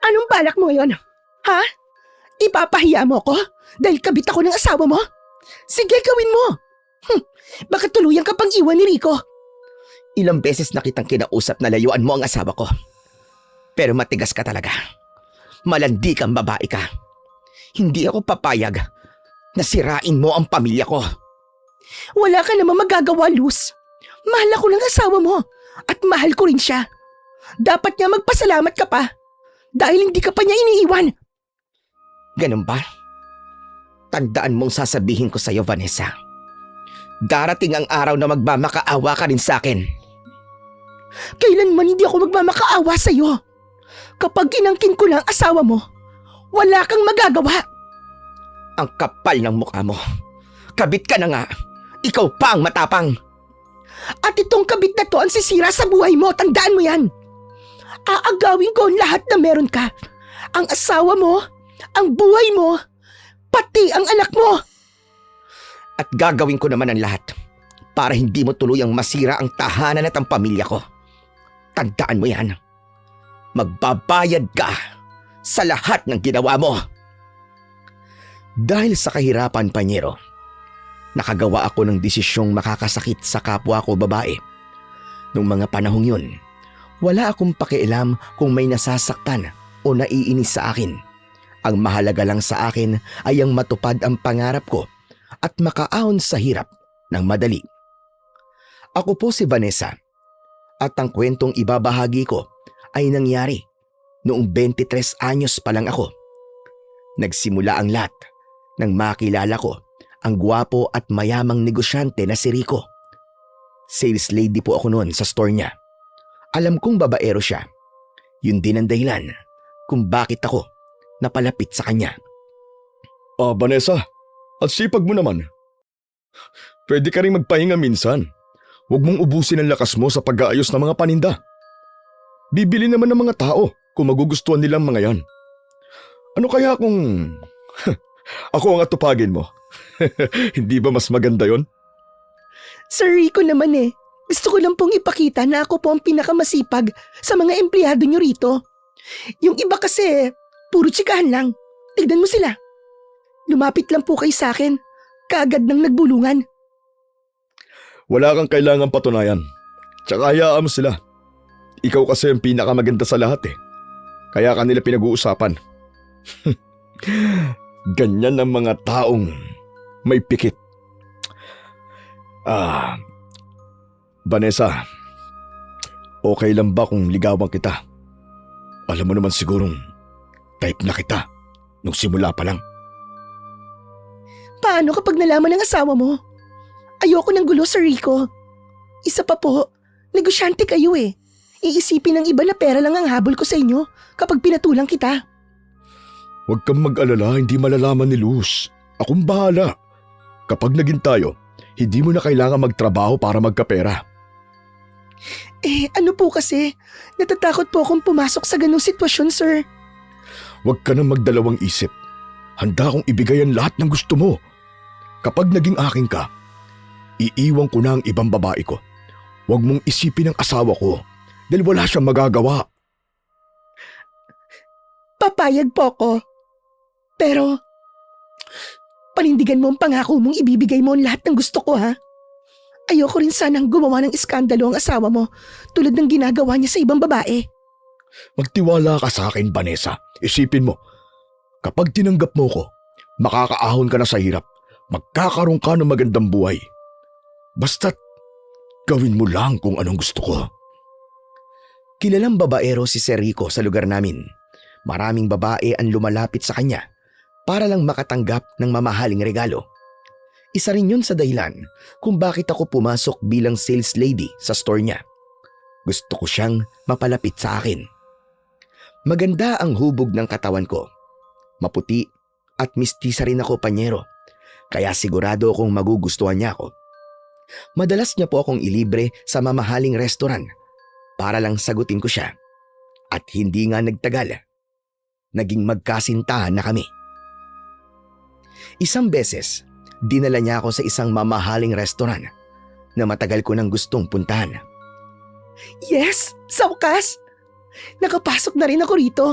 Anong balak mo ngayon? Ha? Ipapahiya mo ko? Dahil kabit ako ng asawa mo? Sige, gawin mo. Baka tuluyan ka pang iwan ni Rico. Ilang beses na kitang kinausap na layuan mo ang asawa ko. Pero matigas ka talaga. Malandi kang babae ka. Hindi ako papayag na sirain mo ang pamilya ko. Wala ka naman magagawa, Luz. Mahal ako ng asawa mo at mahal ko rin siya. Dapat niya magpasalamat ka pa dahil hindi ka pa niya iniiwan. Ganun ba? Tandaan mong sasabihin ko sa'yo, Vanessa. Darating ang araw na magmamakaawa ka rin sa akin. Kailanman hindi ako magmamakaawa sa'yo. Kapag inangkin ko na ang asawa mo, wala kang magagawa. Ang kapal ng mukha mo. Kabit ka na nga. Ikaw pa ang matapang. At itong kabit na to ang sisira sa buhay mo, tandaan mo yan. Aagawin ko ang lahat na meron ka. Ang asawa mo, ang buhay mo, pati ang anak mo. At gagawin ko naman ang lahat para hindi mo tuluyang masira ang tahanan at ang pamilya ko. Tandaan mo yan. Magbabayad ka sa lahat ng ginawa mo. Dahil sa kahirapan, Panyero, nakagawa ako ng desisyong makakasakit sa kapwa ko babae. Noong mga panahong yun, wala akong pakialam kung may nasasaktan o naiinis sa akin. Ang mahalaga lang sa akin ay ang matupad ang pangarap ko at makaahon sa hirap ng madali. Ako po si Vanessa at ang kwentong ibabahagi ko ay nangyari noong 23 anyos pa lang ako. Nagsimula ang lahat nang makilala ko ang gwapo at mayamang negosyante na si Rico. Sales lady po ako noon sa store niya. Alam kong babaero siya. Yun din ang dahilan kung bakit ako napalapit sa kanya. Vanessa, at sipag mo naman. Pwede ka rin magpahinga minsan. Huwag mong ubusin ang lakas mo sa pag-aayos ng mga paninda. Bibili naman ng mga tao kung magugustuhan nilang mga yan. Ano kaya kung ako ang atupagin mo? Hindi ba mas maganda yon? Sir Rico naman gusto ko lang pong ipakita na ako po ang pinakamasipag sa mga empleyado nyo rito. Yung iba kasi, puro tsikahan lang. Tignan mo sila. Lumapit lang po kayo sa akin, kaagad nang nagbulungan. Wala kang kailangang patunayan. Tsaka hayaan mo sila. Ikaw kasi ang pinakamaganda sa lahat Kaya kanila pinag-uusapan. Ganyan ang mga taong may pikit. Vanessa, okay lang ba kung ligawan kita? Alam mo naman sigurong type na kita nung simula pa lang. Paano kapag nalaman ng asawa mo? Ayoko ng gulo, Sir Rico. Isa pa po, negosyante kayo Iisipin ng iba na pera lang ang habol ko sa inyo kapag pinatulang kita. Huwag kang mag-alala, hindi malalaman ni Luz. Akong bahala. Kapag naging tayo, hindi mo na kailangan magtrabaho para magkapera. Ano po kasi? Natatakot po akong pumasok sa ganung sitwasyon, sir. Huwag ka nang magdalawang isip. Handa akong ibigay ang lahat ng gusto mo. Kapag naging akin ka, iiwan ko na ang ibang babae ko. Huwag mong isipin ang asawa ko dahil wala siyang magagawa. Papayag po ako. Pero, panindigan mo ang pangako mong ibibigay mo ang lahat ng gusto ko, ha? Ayoko rin sanang gumawa ng iskandalo ang asawa mo tulad ng ginagawa niya sa ibang babae. Magtiwala ka sa akin, Vanessa. Isipin mo, kapag tinanggap mo ko, makakaahon ka na sa hirap. Magkakaroon ka ng magandang buhay. Basta't gawin mo lang kung anong gusto ko. Kilalang babaero si Sir Rico sa lugar namin. Maraming babae ang lumalapit sa kanya para lang makatanggap ng mamahaling regalo. Isa rin yun sa dahilan kung bakit ako pumasok bilang sales lady sa store niya. Gusto ko siyang mapalapit sa akin. Maganda ang hubog ng katawan ko. Maputi at mistisa rin ako, Panyero. Kaya sigurado akong magugustuhan niya ako. Madalas niya po akong ilibre sa mamahaling restaurant para lang sagutin ko siya. At hindi nga nagtagal, naging magkasintahan na kami. Isang beses, dinala niya ako sa isang mamahaling restaurant na matagal ko nang gustong puntahan. Yes! Sa wakas! Nakapasok na rin ako rito.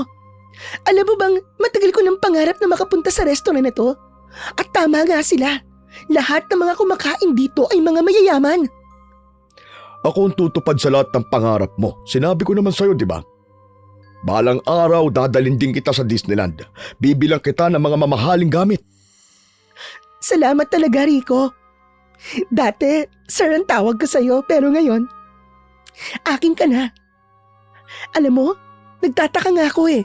Alam mo bang matagal ko ng pangarap na makapunta sa restaurant na to? At tama nga sila. Lahat ng mga kumakain dito ay mga mayayaman. Ako ang tutupad sa lahat ng pangarap mo. Sinabi ko naman sa'yo, di ba? Balang araw, dadalhin din kita sa Disneyland. Bibilang kita ng mga mamahaling gamit. Salamat talaga, Rico. Dati, sir ang tawag ko sa'yo, pero ngayon, akin ka na. Alam mo, nagtataka nga ako eh.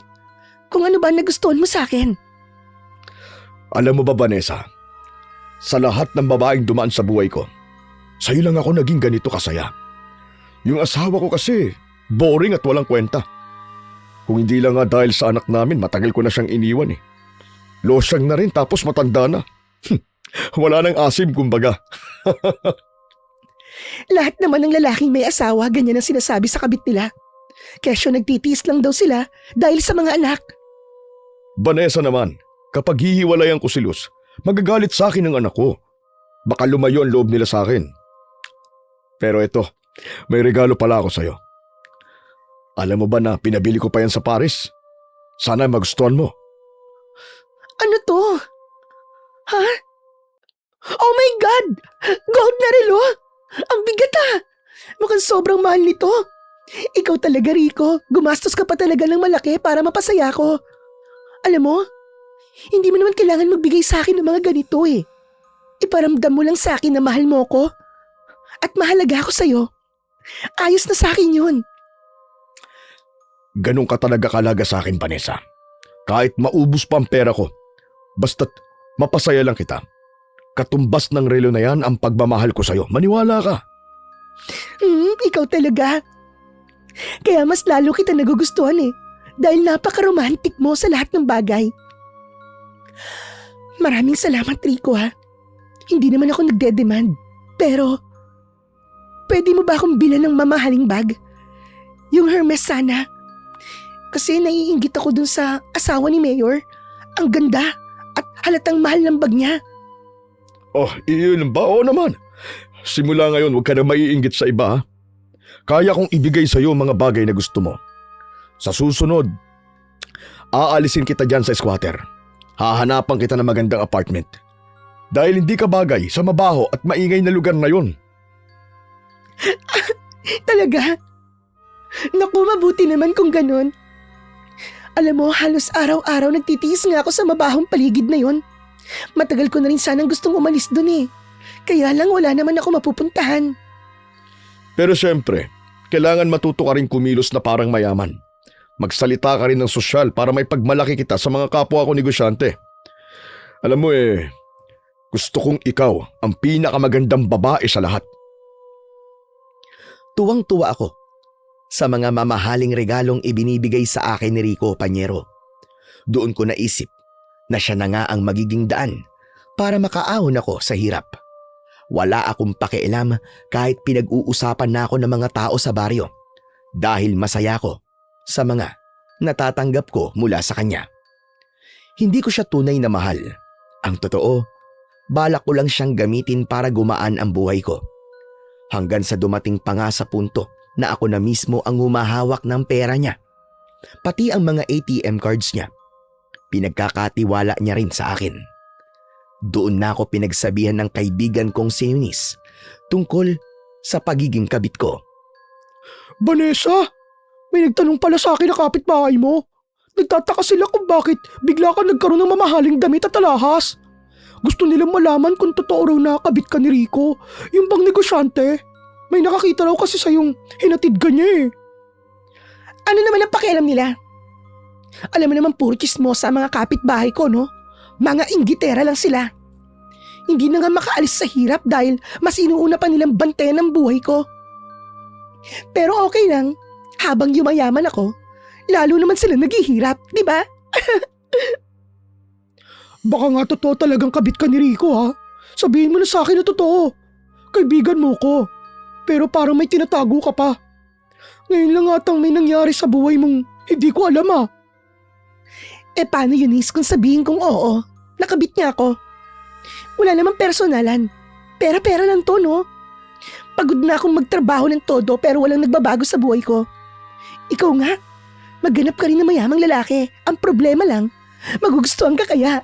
Kung ano ba nagustuhan mo sa akin. Alam mo ba, Vanessa? Sa lahat ng babaeng dumaan sa buhay ko, sa'yo lang ako naging ganito kasaya. Yung asawa ko kasi, boring at walang kwenta. Kung hindi lang nga dahil sa anak namin, matagal ko na siyang iniwan eh. Losyang na rin tapos matanda na. Wala nang asim kumbaga. Lahat naman ng lalaking may asawa, ganyan ang sinasabi sa kabit nila. Kesyo nagtitiis lang daw sila dahil sa mga anak. Vanessa naman, kapag hihiwalayan ko si Luz, magagalit sa akin ang anak ko. Baka lumayo ang loob nila sa akin. Pero ito, may regalo pala ako sa'yo. Alam mo ba na pinabili ko pa yan sa Paris? Sana magustuhan mo. Ano to? Ha? Oh my God! Gold na relo! Ang bigat ah! Mukhang sobrang mahal nito. Ikaw talaga, Rico. Gumastos ka pa talaga ng malaki para mapasaya ko. Alam mo, hindi mo naman kailangan magbigay sa akin ng mga ganito eh. Iparamdam mo lang sa akin na mahal mo ko. At mahalaga ako sa'yo. Ayos na sa akin yun. Ganun ka talaga kalaga sa akin, Vanessa. Kahit maubos pa ang pera ko, basta't mapasaya lang kita. Katumbas ng relo na yan ang pagmamahal ko sa'yo. Maniwala ka. Ikaw talaga. Kaya mas lalo kita nagugustuhan eh. Dahil napaka-romantic mo sa lahat ng bagay. Maraming salamat, Rico ha. Hindi naman ako nagde-demand. Pero, pwede mo ba akong bilan ng mamahaling bag? Yung Hermes sana. Kasi naiinggit ako dun sa asawa ni Mayor. Ang ganda at halatang mahal ng bag niya. Oh, iyon ba? Oo naman. Simula ngayon, huwag ka na maiinggit sa iba ha. Kaya kong ibigay sa'yo mga bagay na gusto mo. Sa susunod, aalisin kita dyan sa squatter. Hahanapan kita ng magandang apartment. Dahil hindi ka bagay sa mabaho at maingay na lugar na yon. Talaga? Naku, mabuti naman kung ganun. Alam mo, halos araw-araw nagtitiis nga ako sa mabahong paligid na yon. Matagal ko na rin sanang gustong umalis dun eh. Kaya lang wala naman ako mapupuntahan. Pero syempre, kailangan matuto ka rin kumilos na parang mayaman. Magsalita ka rin ng sosyal para may pagmalaki kita sa mga kapwa ko negosyante. Alam mo gusto kong ikaw ang pinakamagandang babae sa lahat. Tuwang-tuwa ako sa mga mamahaling regalong ibinibigay sa akin ni Rico Panyero. Doon ko naisip na siya na nga ang magiging daan para makaahon ako sa hirap. Wala akong pakialam kahit pinag-uusapan na ako ng mga tao sa baryo dahil masaya ko sa mga natatanggap ko mula sa kanya. Hindi ko siya tunay na mahal. Ang totoo, balak ko lang siyang gamitin para gumaan ang buhay ko. Hanggang sa dumating pa nga sa punto na ako na mismo ang humahawak ng pera niya. Pati ang mga ATM cards niya. Pinagkakatiwala niya rin sa akin. Doon na ako pinagsabihan ng kaibigan kong si Eunice tungkol sa pagiging kabit ko. Vanessa, may nagtanong pala sa akin na kapitbahay mo. Nagtataka sila kung bakit bigla ka nagkaroon ng mamahaling damit at alahas. Gusto nilang malaman kung totoo raw na kabit ka ni Rico, yung bang negosyante. May nakakita raw kasi sa yung hinatid ka niya eh. Ano naman ang pakialam nila? Alam mo naman puro chismosa ang mga kapitbahay ko, no? Mga inggitera lang sila. Hindi na nga makaalis sa hirap dahil mas inuuna pa nilang bantayan ang buhay ko. Pero okay lang, habang yumayaman ako, lalo naman sila naghihirap, di ba? Baka nga totoo talagang kabit ka ni Rico ha. Sabihin mo na sa akin na totoo. Kaibigan mo ko. Pero parang may tinatago ka pa. Ngayon lang atang may nangyari sa buhay mong hindi ko alam ha. Paano Eunice kung sabihin kong oo? Nakabit niya ako. Wala namang personalan. Pera-pera lang to, no? Pagod na akong magtrabaho ng todo pero walang nagbabago sa buhay ko. Ikaw nga, Maghanap ka rin ng mayamang lalaki. Ang problema lang, magugustuhan ka kaya.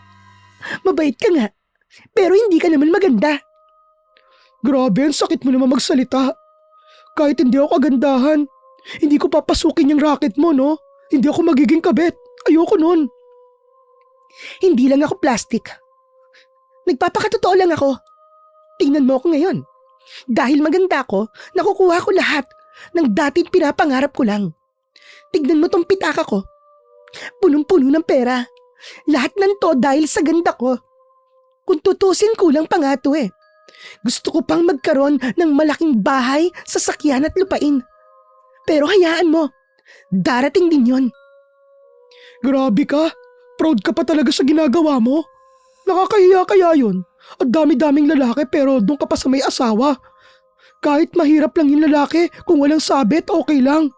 Mabait ka nga, pero hindi ka naman maganda. Grabe, ang sakit mo naman magsalita. Kahit hindi ako kagandahan, hindi ko papasukin yung racket mo, no? Hindi ako magiging kabet. Ayoko nun. Hindi lang ako plastic. Nagpapakatotoo lang ako. Tingnan mo ako ngayon. Dahil maganda ako, nakukuha ko lahat ng dating pinapangarap ko lang. Tignan mo tong pitaka ko. Punong-puno ng pera. Lahat ng to dahil sa ganda ko. Kung tutusin kulang pa nga to eh. Gusto ko pang magkaroon ng malaking bahay, sasakyan at lupain. Pero hayaan mo, darating din yon. Grabe ka, proud ka pa talaga sa ginagawa mo. Nakakahiya kaya yun. Ang dami-daming lalaki pero doon ka pa sa may asawa. Kahit mahirap lang yung lalaki, kung walang sabit, okay lang.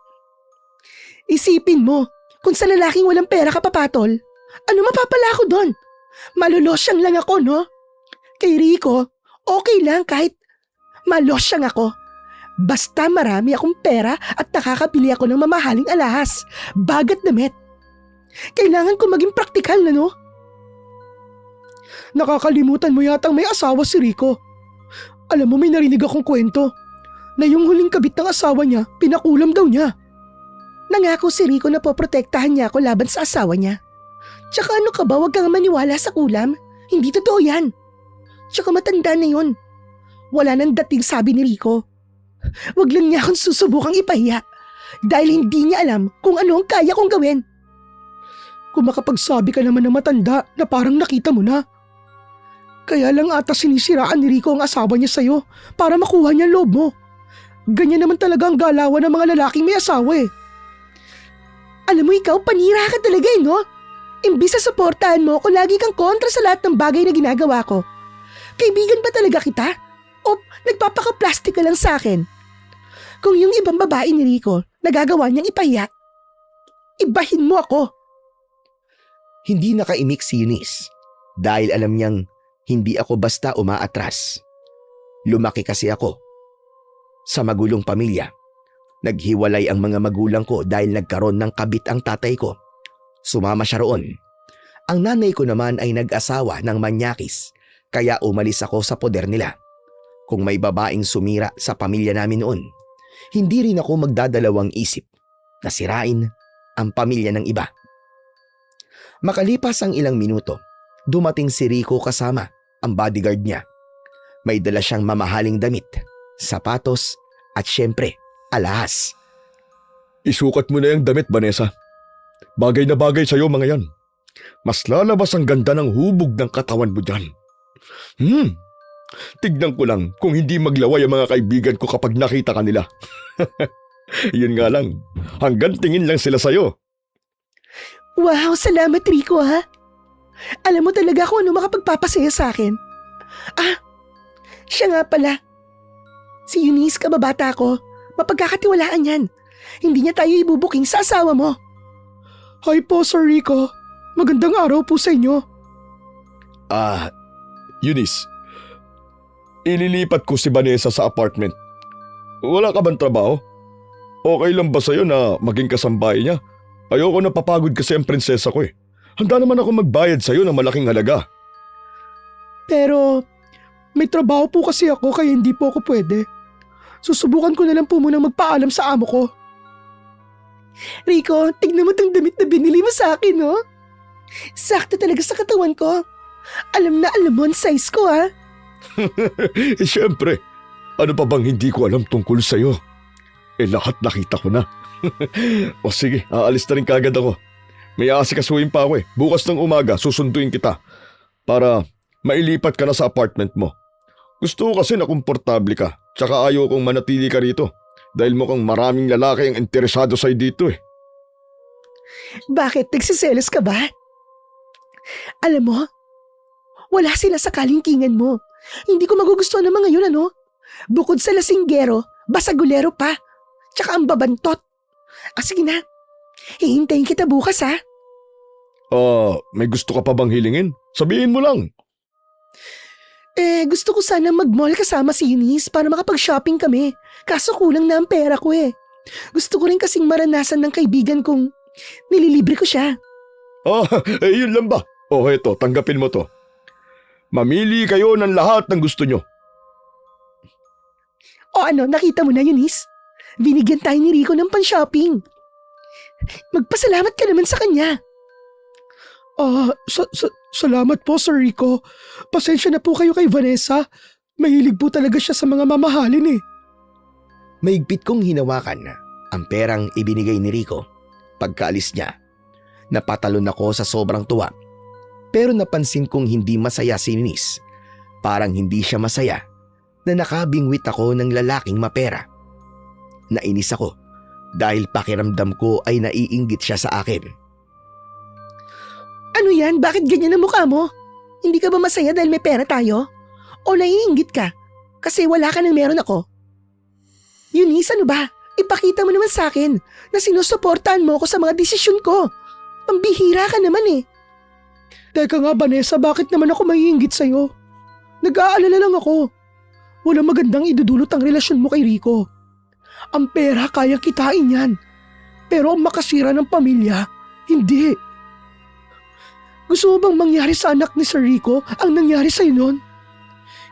Isipin mo, kung sa lalaking walang pera ka papatol, ano mapapala ko doon? Malulosyang lang ako, no? Kay Rico, okay lang kahit malosyang ako. Basta marami akong pera at nakakabili ako ng mamahaling alahas, bagat damit. Kailangan ko maging praktikal na, no? Nakakalimutan mo yatang may asawa si Rico. Alam mo, may narinig akong kwento na yung huling kabit ng asawa niya, pinakulam daw niya. Nangako si Rico na poprotektahan niya ako laban sa asawa niya. Tsaka ano ka ba, wag kang maniwala sa kulam. Hindi totoo yan. Tsaka matanda na yun. Wala nang dating, sabi ni Rico. Wag lang niya akong susubukang ipahiya dahil hindi niya alam kung ano ang kaya kong gawin. Kung makapagsabi ka naman ng matanda na parang nakita mo na. Kaya lang ata sinisiraan ni Rico ang asawa niya sa'yo para makuha niya ang loob mo. Ganyan naman talaga ang galawan ng mga lalaking may asawa eh. Alam mo ikaw, panira ka talaga eh, no? Imbis sa suportahan mo kung lagi kang kontra sa lahat ng bagay na ginagawa ko. Kaibigan ba talaga kita? O nagpapaka-plastic ka lang sa akin? Kung yung ibang babae ni Rico nagagawa niyang ipahiya, ibahin mo ako. Hindi nakaimik si Eunice dahil alam niyang hindi ako basta umaatras. Lumaki kasi ako sa magulong pamilya. Naghiwalay ang mga magulang ko dahil nagkaroon ng kabit ang tatay ko. Sumama siya roon. Ang nanay ko naman ay nag-asawa ng manyakis kaya umalis ako sa poder nila. Kung may babaeng sumira sa pamilya namin noon, hindi rin ako magdadalawang isip na sirain ang pamilya ng iba. Makalipas ang ilang minuto, dumating si Rico kasama ang bodyguard niya. May dala siyang mamahaling damit, sapatos at syempre, alahas. Isukat mo na yung damit, Vanessa. Bagay na bagay sa'yo mga yan. Mas lalabas ang ganda ng hubog ng katawan mo dyan. Tignan ko lang kung hindi maglaway ang mga kaibigan ko kapag nakita ka nila. Yun nga lang, hanggang tingin lang sila sa'yo. Wow, salamat Rico ha. Alam mo talaga kung ano makapagpapasaya sa akin. Siya nga pala. Si Eunice, kababata ko. Mapagkakatiwalaan yan. Hindi niya tayo ibubuking sa asawa mo. Hi po, Sir Rico. Magandang araw po sa inyo. Eunice, ililipat ko si Vanessa sa apartment. Wala ka bang trabaho? Okay lang ba sa'yo na maging kasambahay niya? Ayoko na papagod kasi ang prinsesa ko eh. Handa naman ako magbayad sa'yo ng malaking halaga. Pero may trabaho po kasi ako kaya hindi po ako pwede. Susubukan ko na lang po munang magpaalam sa amo ko. Rico, tignan mo tong damit na binili mo sa akin, no? Sakto talaga sa katawan ko. Alam na alam mo ang size ko, ha? Siyempre, ano pa bang hindi ko alam tungkol sa'yo? Lahat nakita ko na. O sige, aalis na rin kagad ako. May aasikasuhin pa ako eh. Bukas ng umaga, susunduin kita para mailipat ka na sa apartment mo. Gusto ko kasi na komportable ka, tsaka ayaw kong manatili ka rito dahil mukhang maraming lalaki ang interesado sa'yo dito eh. Bakit? Nagsiselos ka ba? Alam mo, wala sila sa kalingkingan mo. Hindi ko magugustuhan ng mga yun, ano? Bukod sa lasinggero, basagulero pa. Tsaka ang babantot. Sige na, hihintayin kita bukas ha. May gusto ka pa bang hilingin? Sabihin mo lang. Gusto ko sana mag-mall kasama si Eunice para makapag-shopping kami. Kaso kulang na ang pera ko eh. Gusto ko rin kasing maranasan ng kaibigan kong Nililibre ko siya. Yun lang ba? Eto, tanggapin mo to. Mamili kayo ng lahat ng gusto nyo. O ano, nakita mo na, Eunice? Binigyan tayo ni Rico ng pan-shopping. Magpasalamat ka naman sa kanya. Salamat po, Sir Rico. Pasensya na po kayo kay Vanessa. Mahilig po talaga siya sa mga mamahalin eh. Mahigpit kong hinawakan ang perang ibinigay ni Rico. Pagkaalis niya, napatalon ako sa sobrang tuwa. Pero napansin kong hindi masaya si Eunice. Parang hindi siya masaya na nakabingwit ako ng lalaking mapera. Nainis ako dahil pakiramdam ko ay naiinggit siya sa akin. Ano yan? Bakit ganyan ang mukha mo? Hindi ka ba masaya dahil may pera tayo? O naiinggit ka kasi wala ka nang meron ako? Eunice, ano ba? Ipakita mo naman sa akin na sinusuportahan mo ako sa mga desisyon ko. Pambihira ka naman eh. Teka nga, Vanessa, bakit naman ako maiinggit sa'yo? Nag-aalala lang ako. Walang magandang idudulot ang relasyon mo kay Rico. Ang pera kayang kitain yan. Pero ang makasira ng pamilya, hindi. Gusto mo bang mangyari sa anak ni Sir Rico ang nangyari sa'yo noon?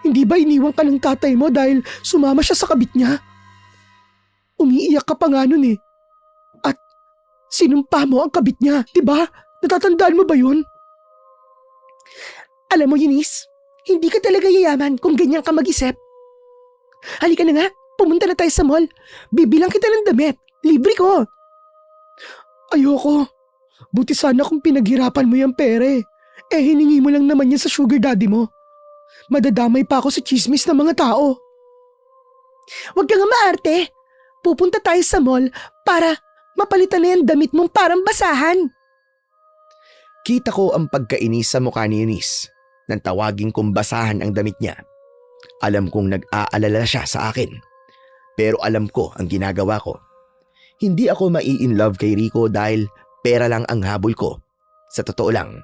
Hindi ba iniwan ka ng tatay mo dahil sumama siya sa kabit niya? Umiiyak ka pa nga nun eh. At sinumpa mo ang kabit niya, diba? Natatandaan mo ba yun? Alam mo, Eunice, hindi ka talaga yayaman kung ganyan ka mag-isip. Halika na nga, pumunta na tayo sa mall. Bibilang kita ng damit. Libre ko. Ayoko. Buti sana kung pinaghirapan mo yung pere. Hiningi mo lang naman yan sa sugar daddy mo. Madadamay pa ako sa chismis ng mga tao. Huwag ka nga maarte. Pupunta tayo sa mall para mapalitan na yung damit mong parang basahan. Kita ko ang pagkainis sa mukha ni Eunice nang tawagin kong basahan ang damit niya. Alam kong nag-aalala siya sa akin. Pero alam ko ang ginagawa ko. Hindi ako mai-inlove kay Rico dahil pera lang ang habol ko. Sa totoo lang,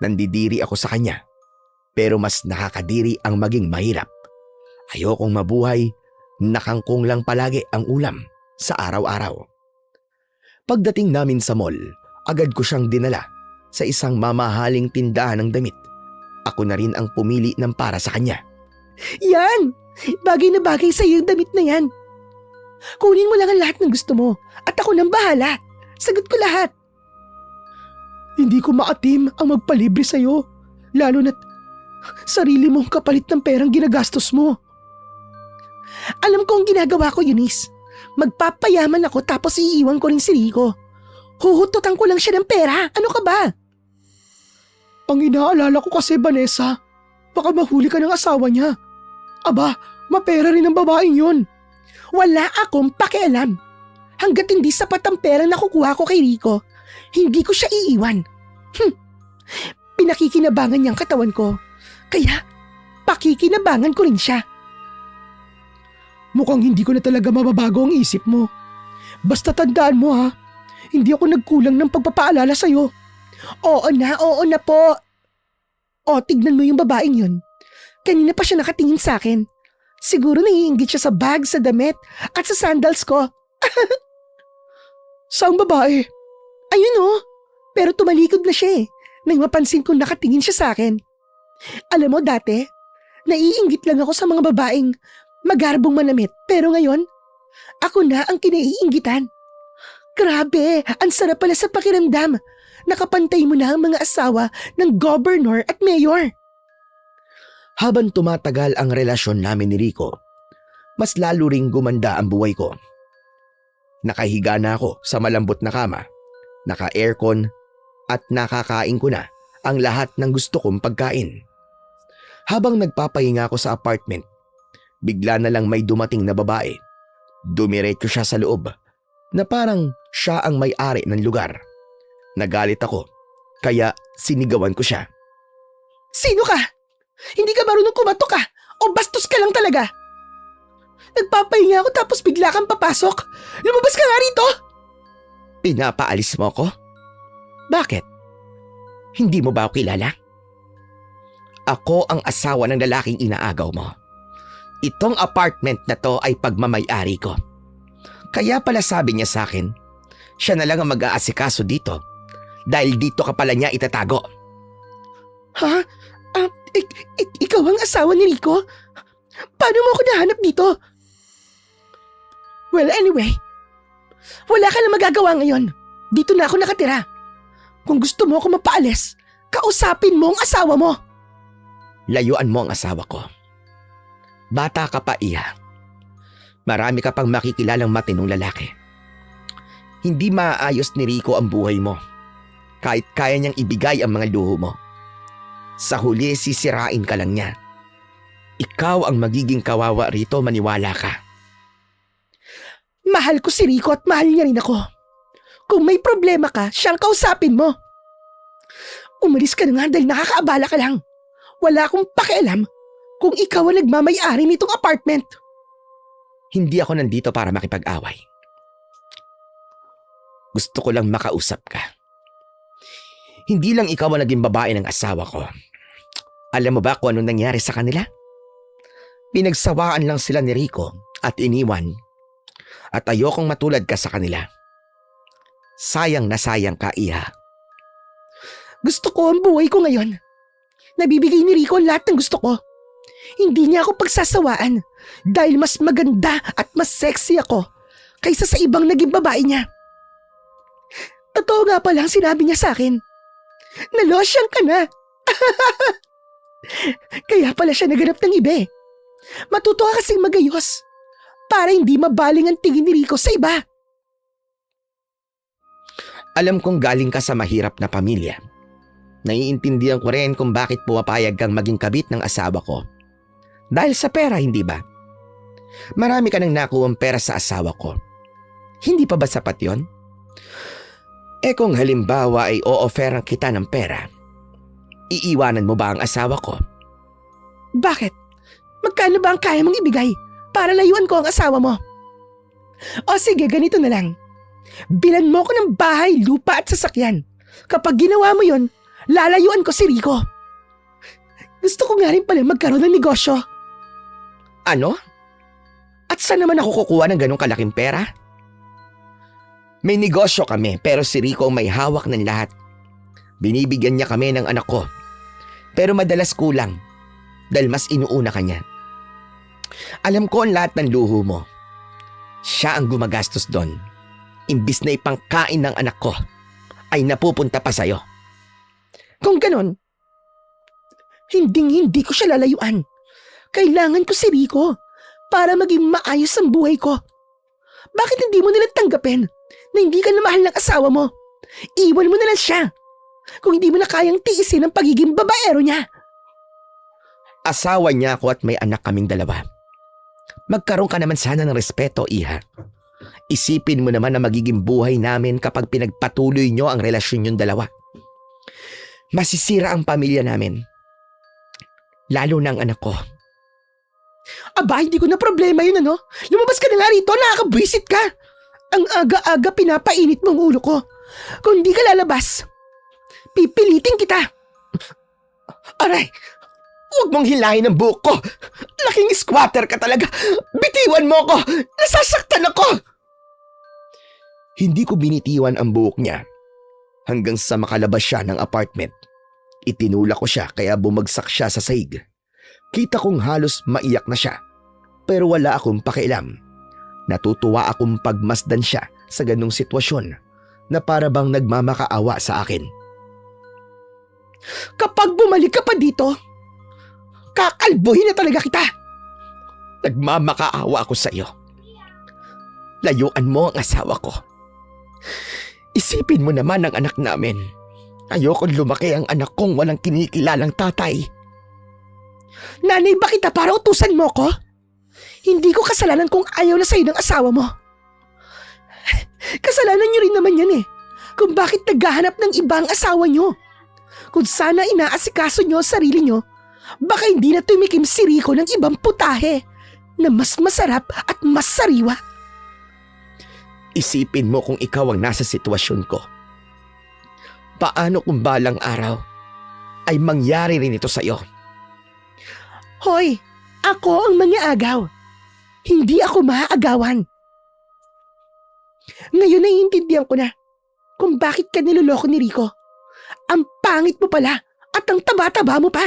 nandidiri ako sa kanya. Pero mas nakakadiri ang maging mahirap. Ayokong mabuhay, nakangkong lang palagi ang ulam sa araw-araw. Pagdating namin sa mall, agad ko siyang dinala sa isang mamahaling tindahan ng damit. Ako na rin ang pumili ng para sa kanya. Yan! Bagay na bagay sa iyo yung damit na yan. Kunin mo lang ang lahat ng gusto mo at ako nang bahala. Sagot ko lahat. Hindi ko maatim ang magpalibre sa iyo, lalo na't sarili mong kapalit ng perang ginagastos mo. Alam ko ang ginagawa ko, Eunice. Magpapayaman ako tapos iiwan ko rin si Rico. Huhututan ko lang siya ng pera. Ano ka ba? Ang inaalala ko kasi, Vanessa, baka mahuli ka ng asawa niya. Aba, mapera rin ang babaeng yun. Wala akong pakialam. Hanggat hindi sapat ang pera na kukuha ko kay Rico, hindi ko siya iiwan. Pinakikinabangan niyang katawan ko. Kaya, pakikinabangan ko rin siya. Mukhang hindi ko na talaga mababago ang isip mo. Basta tandaan mo ha, hindi ako nagkulang ng pagpapaalala sa'yo. Oo na po. O, tignan mo yung babaeng yun. Kanina pa siya nakatingin sa akin. Siguro naiinggit siya sa bag, sa damit, at sa sandals ko. Saang babae? Ayun oh, pero tumalikod na siya eh. Nang mapansin kong nakatingin siya sa akin. Alam mo dati, naiinggit lang ako sa mga babaeng magarbong manamit. Pero ngayon, ako na ang kinaiinggitan. Grabe, ang sarap pala sa pakiramdam. Nakapantay mo na ang mga asawa ng governor at mayor. Habang tumatagal ang relasyon namin ni Rico, mas lalo ring gumanda ang buhay ko. Nakahiga na ako sa malambot na kama, naka-aircon at nakakain ko na ang lahat ng gusto kong pagkain. Habang nagpapahinga ako sa apartment, bigla na lang may dumating na babae. Dumiretso siya sa loob na parang siya ang may-ari ng lugar. Nagalit ako, kaya sinigawan ko siya. Sino ka? Hindi ka marunong kumatok ka? O bastos ka lang talaga? Nagpapahinga ako tapos bigla kang papasok. Lumabas ka nga rito! Pinapaalis mo ko? Bakit? Hindi mo ba ako kilala? Ako ang asawa ng lalaking inaagaw mo. Itong apartment na to ay pagmamay-ari ko. Kaya pala sabi niya sa akin, Siya na lang ang mag-aasikaso dito. Dahil dito ka pala niya itatago. Ha? Ikaw ang asawa ni Rico? Paano mo ako nahanap dito? Well, anyway. Wala ka na magagawa ngayon. Dito na ako nakatira. Kung gusto mo ako mapaalis, kausapin mo ang asawa mo. Layuan mo ang asawa ko. Bata ka pa, Iha. Marami ka pang makikilalang matinong lalaki. Hindi maayos ni Rico ang buhay mo. Kahit kaya niyang ibigay ang mga luho mo. Sa huli, sisirain ka lang niya. Ikaw ang magiging kawawa rito, maniwala ka. Mahal ko si Rico at mahal niya rin ako. Kung may problema ka, siyang kausapin mo. Umalis ka na nga dahil nakakaabala ka lang. Wala akong pakialam kung ikaw ang nagmamay-ari nitong apartment. Hindi ako nandito para makipag-away. Gusto ko lang makausap ka. Hindi lang ikaw ang naging babae ng asawa ko. Alam mo ba kung anong nangyari sa kanila? Pinagsawaan lang sila ni Rico at iniwan. At ayokong matulad ka sa kanila. Sayang na sayang ka, Iha. Gusto ko ang buhay ko ngayon. Nabibigay ni Rico ang lahat ng gusto ko. Hindi niya ako pagsasawaan dahil mas maganda at mas sexy ako kaysa sa ibang naging babae niya. Totoo nga pala ang sinabi niya sa akin. Nalosyang ka na. Kaya pala siya naganap ng iba. Matuto ka kasing magayos para hindi mabaling ang tingin ni Rico sa iba. Alam kong galing ka sa mahirap na pamilya. Naiintindihan ko rin kung bakit pumapayag kang maging kabit ng asawa ko. Dahil sa pera, hindi ba? Marami ka nang nakuha pera sa asawa ko. Hindi pa ba sapat yon? Kung halimbawa ay o-offeran kita ng pera, iiwanan mo ba ang asawa ko? Bakit? Magkano ba ang kaya mong ibigay para layuan ko ang asawa mo? O sige, ganito na lang. Bilan mo ko ng bahay, lupa at sasakyan. Kapag ginawa mo yon, lalayuan ko si Rico. Gusto ko nga rin pala magkaroon ng negosyo. Ano? At saan naman ako kukuha ng ganong kalaking pera? May negosyo kami pero si Rico ang may hawak ng lahat. Binibigyan niya kami ng anak ko. Pero madalas kulang dahil mas inuuna ka niya. Alam ko ang lahat ng luho mo. Siya ang gumagastos doon. Imbis na ipangkain ng anak ko, ay napupunta pa sa'yo. Kung ganon, hindi ko siya lalayuan. Kailangan ko si Rico para maging maayos ang buhay ko. Bakit hindi mo nilang tanggapin na hindi ka na mahal ng asawa mo? Iwan mo na lang siya kung hindi mo na kayang tiisin ang pagiging babaero niya. Asawa niya ako at may anak kaming dalawa. Magkaroon ka naman sana ng respeto, Iha. Isipin mo naman na magiging buhay namin kapag pinagpatuloy niyo ang relasyon niyong dalawa. Masisira ang pamilya namin. Lalo na ang anak ko. Aba, hindi ko na problema yun, ano? Lumabas ka na nga rito, nakakabwisit ka. Ang aga-aga pinapainit mong ulo ko. Kung di ka lalabas, pipilitin kita. Aray! Huwag mong hilahin ang buhok ko! Laking squatter ka talaga! Bitiwan mo ko! Nasasaktan ako! Hindi ko binitiwan ang buhok niya. Hanggang sa makalabas siya ng apartment. Itinulak ko siya kaya bumagsak siya sa sahig. Kita kong halos maiyak na siya. Pero wala akong pakialam. Natutuwa akong pagmasdan siya sa ganong sitwasyon na para bang nagmamakaawa sa akin. Kapag bumalik ka pa dito, kakalbuhin na talaga kita. Nagmamakaawa ako sa iyo. Layuan mo ang asawa ko. Isipin mo naman ang anak namin. Ayokong lumaki ang anak kong walang kinikilalang tatay. Nanay ba kita para utusan mo ko? Hindi ko kasalanan kung ayaw na sa'yo ng asawa mo. Kasalanan niyo rin naman yan kung bakit naghahanap ng ibang asawa niyo. Kung sana inaasikaso niyo ang sarili niyo, baka hindi na tumikim si Rico ng ibang putahe na mas masarap at mas sariwa. Isipin mo kung ikaw ang nasa sitwasyon ko. Paano kung balang araw ay mangyari rin ito sa'yo? Hoy, ako ang mangaagaw. Hindi ako maaagawan. Ngayon naiintindihan ko na kung bakit ka niloloko ni Rico. Ang pangit mo pala at ang taba-taba mo pa.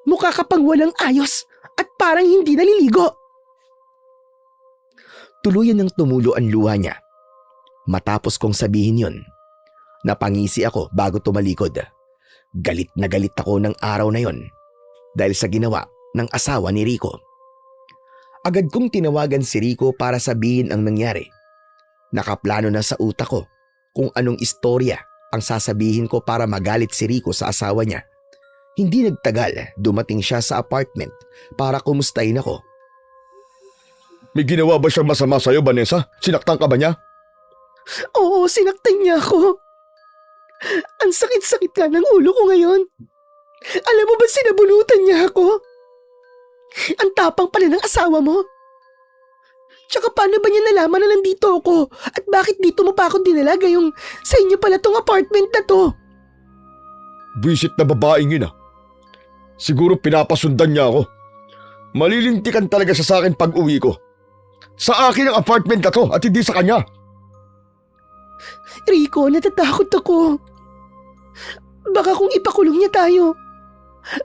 Mukha ka pang walang ayos at parang hindi naliligo. Tuluyan ng tumulo ang luha niya. Matapos kong sabihin yun, napangisi ako bago tumalikod. Galit na galit ako ng araw na yon dahil sa ginawa ng asawa ni Rico. Agad kong tinawagan si Rico para sabihin ang nangyari. Nakaplano na sa utak ko kung anong istorya ang sasabihin ko para magalit si Rico sa asawa niya. Hindi nagtagal, dumating siya sa apartment para kumustahin ako. May ginawa ba siyang masama sa'yo, Vanessa? Sinaktan ka ba niya? Oo, sinaktan niya ako. Ang sakit-sakit ka ng ulo ko ngayon. Alam mo ba sinabunutan niya ako? Ang tapang pala ng asawa mo. Tsaka paano ba niya nalaman na nandito ako? At bakit dito mo pa ako dinala gayong sa inyo pala tong apartment na to? Buisit na babaeng yun ah. Siguro pinapasundan niya ako. Malilintikan talaga siya sa akin pag uwi ko. Sa akin ang apartment na to at hindi sa kanya. Rico, natatakot ako. Baka kung ipakulong niya tayo,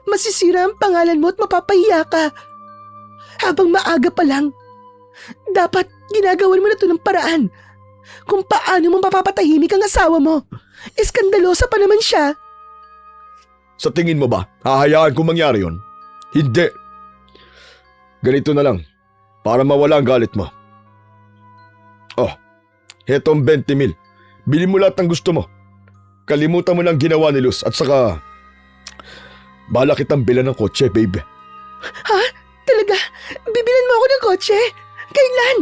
masisira ang pangalan mo at mapapahiya ka. Habang maaga pa lang, dapat ginagawan mo na ito ng paraan. Kung paano mo mapapatahimik ang asawa mo. Iskandalosa pa naman siya. Sa tingin mo ba, hahayaan kong mangyari yon? Hindi. Ganito na lang, para mawala ang galit mo. Oh, heto ang 20,000. Bili mo lahat ng gusto mo. Kalimutan mo lang ginawa ni Luz at saka bala kitang bilan ng kotse, babe. Ha? Talaga? Bibilan mo ako ng kotse? Kailan?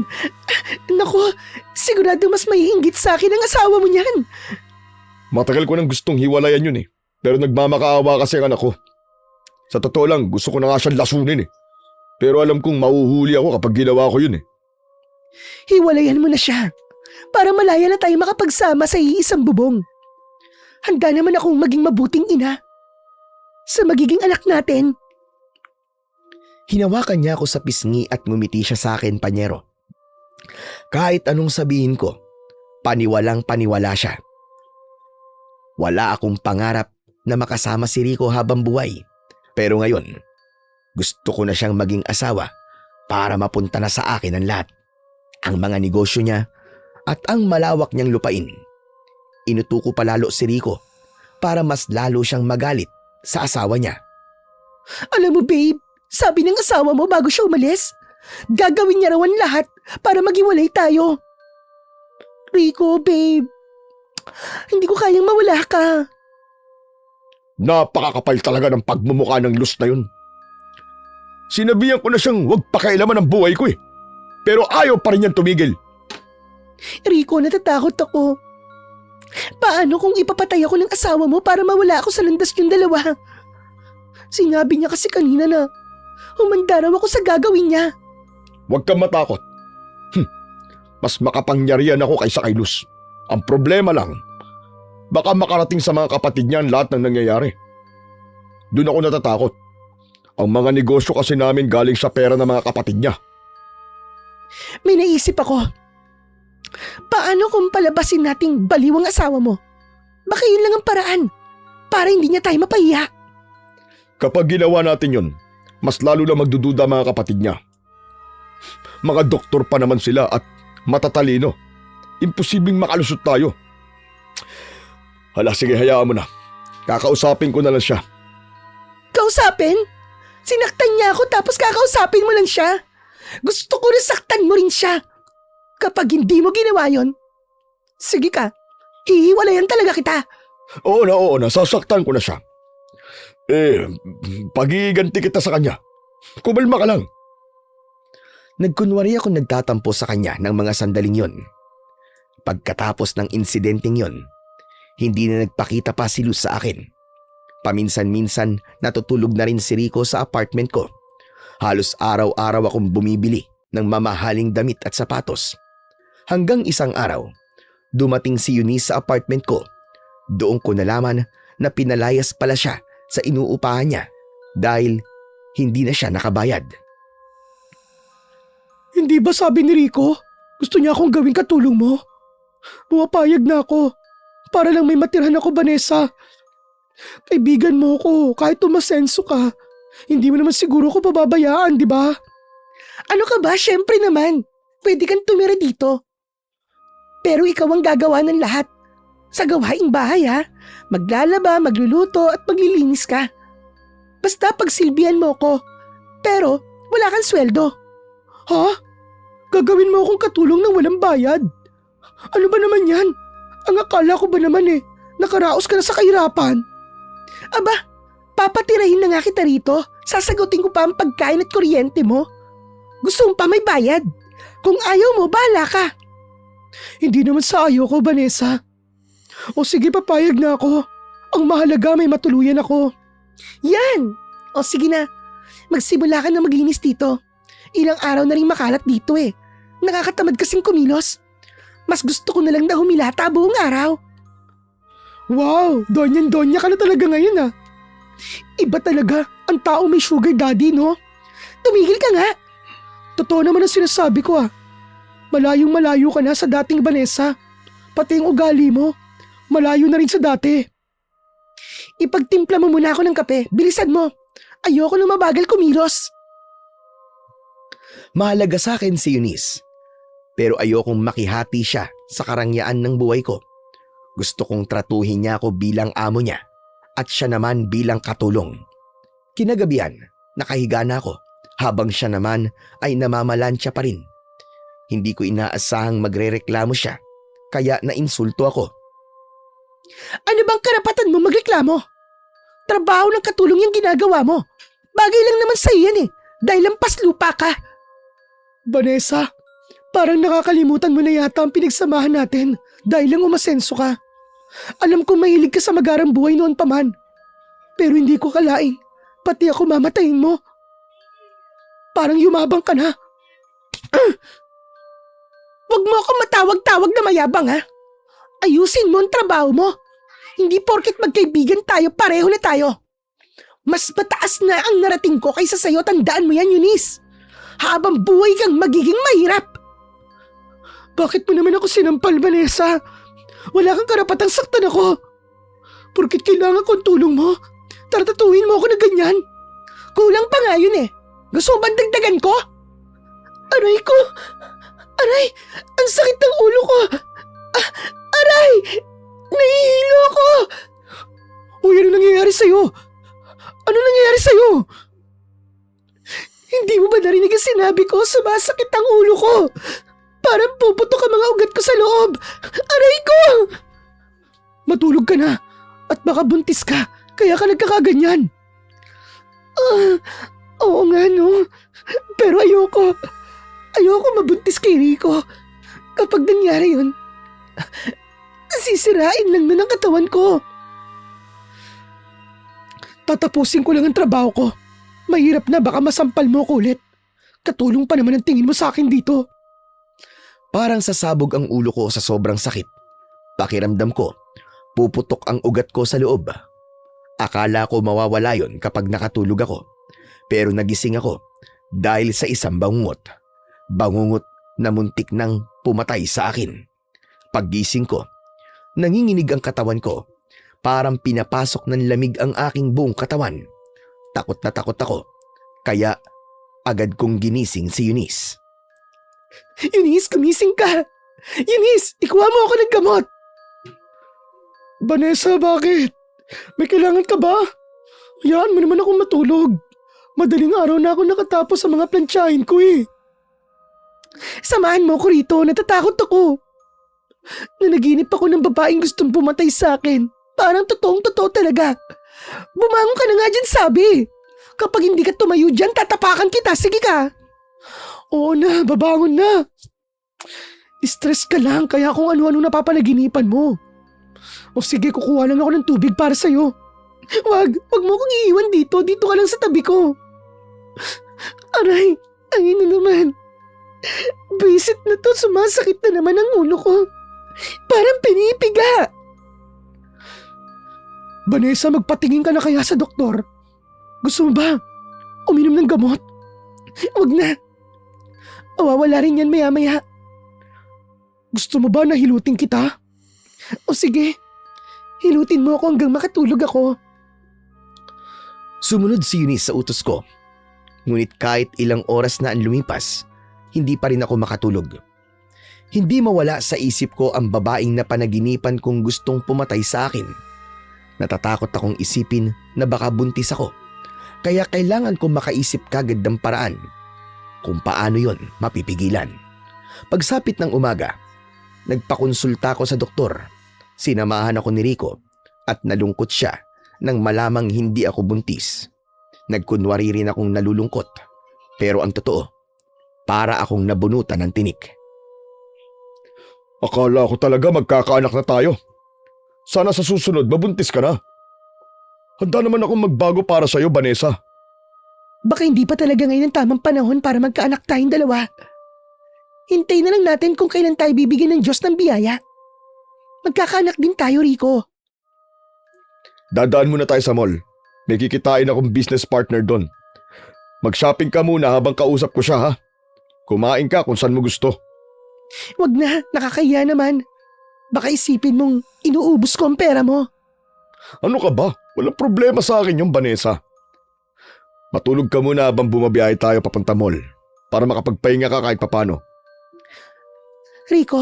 Naku, sigurado mas maiinggit sa akin ang asawa mo niyan. Matagal ko nang gustong hiwalayan yun eh. Pero nagmamakaawa kasi ang anak ko. Sa totoo lang, gusto ko na nga siyang lasunin eh. Pero alam kong mahuhuli ako kapag ginawa ko yun eh. Hiwalayan mo na siya. Para malaya na tayo makapagsama sa iisang bubong. Handa naman akong maging mabuting ina. Sa magiging anak natin. Hinawakan niya ako sa pisngi at ngumiti siya sa akin, panyero. Kahit anong sabihin ko, paniwalang paniwala siya. Wala akong pangarap na makasama si Rico habang buhay. Pero ngayon, gusto ko na siyang maging asawa para mapunta na sa akin ang lahat. Ang mga negosyo niya at ang malawak niyang lupain. Inutuko pa lalo si Rico para mas lalo siyang magalit sa asawa niya. Alam mo babe, sabi ng asawa mo bago siya umalis, gagawin niya rawan lahat para maghiwalay tayo. Rico, babe, hindi ko kayang mawala ka. Napakakapal talaga ng pagmumukha ng Luz na yun. Sinabihan ko na siyang huwag pakialaman ang buhay ko eh. Pero ayaw pa rin niyang tumigil. Rico, natatakot ako. Paano kung ipapatay ako ng asawa mo para mawala ako sa landas yung dalawa? Sinabi niya kasi kanina na humanda raw ako sa gagawin niya. Huwag kang matakot. Mas makapangyarihan ako kaysa kay Luz. Ang problema lang, baka makarating sa mga kapatid niya ang lahat ng nangyayari. Doon ako natatakot. Ang mga negosyo kasi namin galing sa pera ng mga kapatid niya. May naisip ako. Paano kung palabasin nating baliw ang asawa mo? Baka yun lang ang paraan para hindi niya tayo mapahiya. Kapag ginawa natin yun, mas lalo na magdududa mga kapatid niya. Mga doktor pa naman sila at matatalino. Imposibleng makalusot tayo. Hala, sige, hayaan mo na. Kakausapin ko na lang siya. Kausapin? Sinaktan niya ako tapos kakausapin mo lang siya? Gusto ko rin saktan mo rin siya. Kapag hindi mo ginawa yon, sige ka, hihiwalayan talaga kita. Oo na, sasaktan ko na siya. Pagiganti kita sa kanya. Kumalma ka lang. Nagkunwari ako nagtatampo sa kanya ng mga sandaling yon. Pagkatapos ng insidenteng yon, hindi na nagpakita pa si Luz sa akin. Paminsan-minsan natutulog na rin si Rico sa apartment ko. Halos araw-araw akong bumibili ng mamahaling damit at sapatos. Hanggang isang araw, dumating si Eunice sa apartment ko. Doon ko nalaman na pinalayas pala siya sa inuupahan niya dahil hindi na siya nakabayad. Hindi ba sabi ni Rico, gusto niya akong gawing katulong mo? Pumapayag na ako. Para lang may matirhan ako, Vanessa. Kaibigan mo ko, kahit umasenso ka. Hindi mo naman siguro ko pababayaan, di ba? Ano ka ba? Siyempre naman. Pwede kang tumira dito. Pero ikaw ang gagawa ng lahat. Sa gawaing bahay ha. Maglalaba, magluluto at maglilinis ka. Basta pagsilbihan mo ko. Pero wala kang sweldo. Ha? Gagawin mo akong katulong ng walang bayad? Ano ba naman yan? Ang akala ko ba naman nakaraos ka na sa kahirapan? Aba, papatirahin na nga kita rito. Sasagutin ko pa ang pagkain at kuryente mo. Gusto mo pa may bayad? Kung ayaw mo, bahala ka. Hindi naman sa ayaw ko, Vanessa. O sige, papayag na ako. Ang mahalaga may matuluyan ako. Yan! O sige na, magsimula ka na maglinis dito. Ilang araw na rin makalat dito Nakakatamad kasing kumilos. Mas gusto ko na lang na humilata buong araw. Wow, donyan-donya ka na talaga ngayon Iba talaga ang tao may sugar daddy, no? Tumigil ka nga. Totoo naman ang sinasabi ko Malayong malayo ka na sa dating Vanessa. Pati yung ugali mo, malayo na rin sa dati. Ipagtimpla mo muna ako ng kape. Bilisan mo. Ayoko nang mabagal kumilos. Mahalaga sa akin si Eunice. Pero ayokong makihati siya sa karangyaan ng buhay ko. Gusto kong tratuhin niya ako bilang amo niya at siya naman bilang katulong. Kinagabihan, nakahiga na ako habang siya naman ay namamalansya pa rin. Hindi ko inaasahang magrereklamo siya, kaya nainsulto ako. Ano bang karapatan mo magreklamo? Trabaho ng katulong yung ginagawa mo. Bagay lang naman sa iyan dahil lampas lupa ka. Vanessa, parang nakakalimutan mo na yata ang pinagsamahan natin dahil lang umasenso ka. Alam ko mahilig ka sa magarang buhay noon pa man. Pero hindi ko kalain, pati ako mamatayin mo. Parang yumabang ka na. Huwag mo akong matawag-tawag na mayabang Ayusin mo ang trabaho mo. Hindi porket magkaibigan tayo, pareho na tayo. Mas mataas na ang narating ko kaysa sa'yo, tandaan mo yan, Eunice. Habang buhay kang magiging mahirap. Bakit mo naman ako sinampal, Vanessa? Wala kang karapatang saktan ako. Porket kailangan kong tulong mo, taratatuhin mo ako na ganyan. Kulang pa nga yun Gusto mo bang dagdagan ko? Aray ko! Aray! Ang sakit ng ulo ko! Aray! Nahihilo ako! Uy, ano nangyayari sa'yo? Ano nangyayari sa'yo? Hindi mo ba narinig ang sinabi ko? Sumasakit ang ulo ko! Parang puputok ang mga ugat ko sa loob! Aray ko! Matulog ka na at baka buntis ka, kaya ka nagkakaganyan. Oo nga no, pero ayoko. Ayoko mabuntis kay Rico. Kapag nangyari yun, sisirain lang na ng katawan ko. Tatapusin ko lang ang trabaho ko. Mahirap na, baka masampal mo ko ulit. Katulong pa naman ang tingin mo sa akin dito. Parang sasabog ang ulo ko sa sobrang sakit. Pakiramdam ko, puputok ang ugat ko sa loob. Akala ko mawawala yon kapag nakatulog ako. Pero nagising ako dahil sa isang bangungot. Bangungot na muntik nang pumatay sa akin. Paggising ko, nanginginig ang katawan ko. Parang pinapasok ng lamig ang aking buong katawan. Takot na takot ako. Kaya agad kong ginising si Eunice. Eunice, gumising ka! Eunice, ikuha mo ako ng gamot! Vanessa, bakit? May kailangan ka ba? Hayaan mo naman akong matulog. Madaling araw na ako nakatapos sa mga plantsahin ko Samahan mo ko rito, natatakot ako. Nanaginip ako ng babaeng gustong pumatay sa akin. Parang totoong-totoo talaga. Bumangon ka na nga dyan, sabi. Kapag hindi ka tumayo dyan, tatapakan kita. Sige ka. Oo na, babangon na. Stress ka lang, kaya kung ano-ano napapanaginipan mo. O sige, kukuha lang ako ng tubig para sa'yo. Wag mo kong iiwan dito. Dito ka lang sa tabi ko. Aray, ay na naman. Bisit na to, sumasakit na naman ang ulo ko. Parang pinipiga. Vanessa, magpatingin ka na kaya sa doktor? Gusto mo ba uminom ng gamot? Wag na. Mawawala rin yan maya-maya. Gusto mo ba na hilutin kita? O sige, hilutin mo ako hanggang makatulog ako. Sumunod si Eunice sa utos ko. Ngunit kahit ilang oras na ang lumipas, hindi pa rin ako makatulog. Hindi mawala sa isip ko ang babaeng na panaginipan kong gustong pumatay sa akin. Natatakot akong isipin na baka buntis ako. Kaya kailangan kong makaisip kagad ng paraan kung paano yon mapipigilan. Pagsapit ng umaga, nagpakonsulta ako sa doktor. Sinamahan ako ni Rico at nalungkot siya nang malamang hindi ako buntis. Nagkunwari rin akong nalulungkot. Pero ang totoo, para akong nabunutan ng tinik. Akala ko talaga magkakaanak na tayo. Sana sa susunod mabuntis ka na. Handa naman akong magbago para sa'yo, Vanessa. Baka hindi pa talaga ngayon ang tamang panahon para magkaanak tayong dalawa. Hintayin na lang natin kung kailan tayo bibigyan ng Diyos ng biyaya. Magkakaanak din tayo, Rico. Dadaan muna tayo sa mall. May kikitain akong business partner doon. Mag-shopping ka muna habang kausap ko siya, ha? Kumain ka kung saan mo gusto. Wag na, nakakahiya naman. Baka isipin mong inuubos ko ang pera mo. Ano ka ba? Walang problema sa akin yung Vanessa. Matulog ka muna habang bumabiyahe tayo papunta mall para makapagpahinga ka kahit papano. Rico,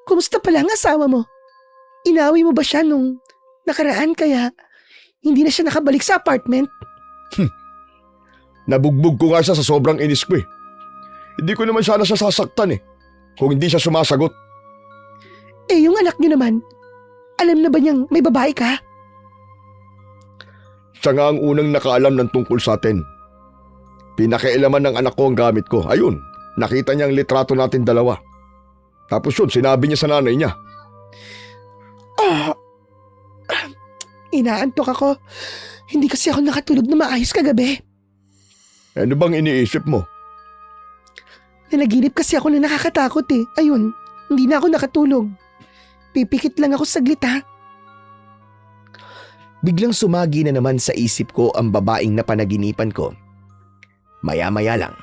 kumusta pala ang asawa mo? Inawi mo ba siya nung nakaraan kaya hindi na siya nakabalik sa apartment? Nabugbog ko nga siya sa sobrang inis ko eh. Hindi ko naman sana siya sasaktan eh, kung hindi siya sumasagot. Eh yung anak niyo naman, alam na ba niyang may babae ka? Siya nga ang unang nakaalam ng tungkol sa atin. Pinakialaman ng anak ko ang gamit ko. Ayun, nakita niya ang litrato natin dalawa. Tapos yun, sinabi niya sa nanay niya. Inaantok ako. Hindi kasi ako nakatulog na maayos kagabi. Ano bang iniisip mo? Nanaginip kasi ako na nakakatakot eh. Ayun, hindi na ako nakatulog. Pipikit lang ako saglit ha. Biglang sumagi na naman sa isip ko ang babaeng napanaginipan ko. Maya-maya lang,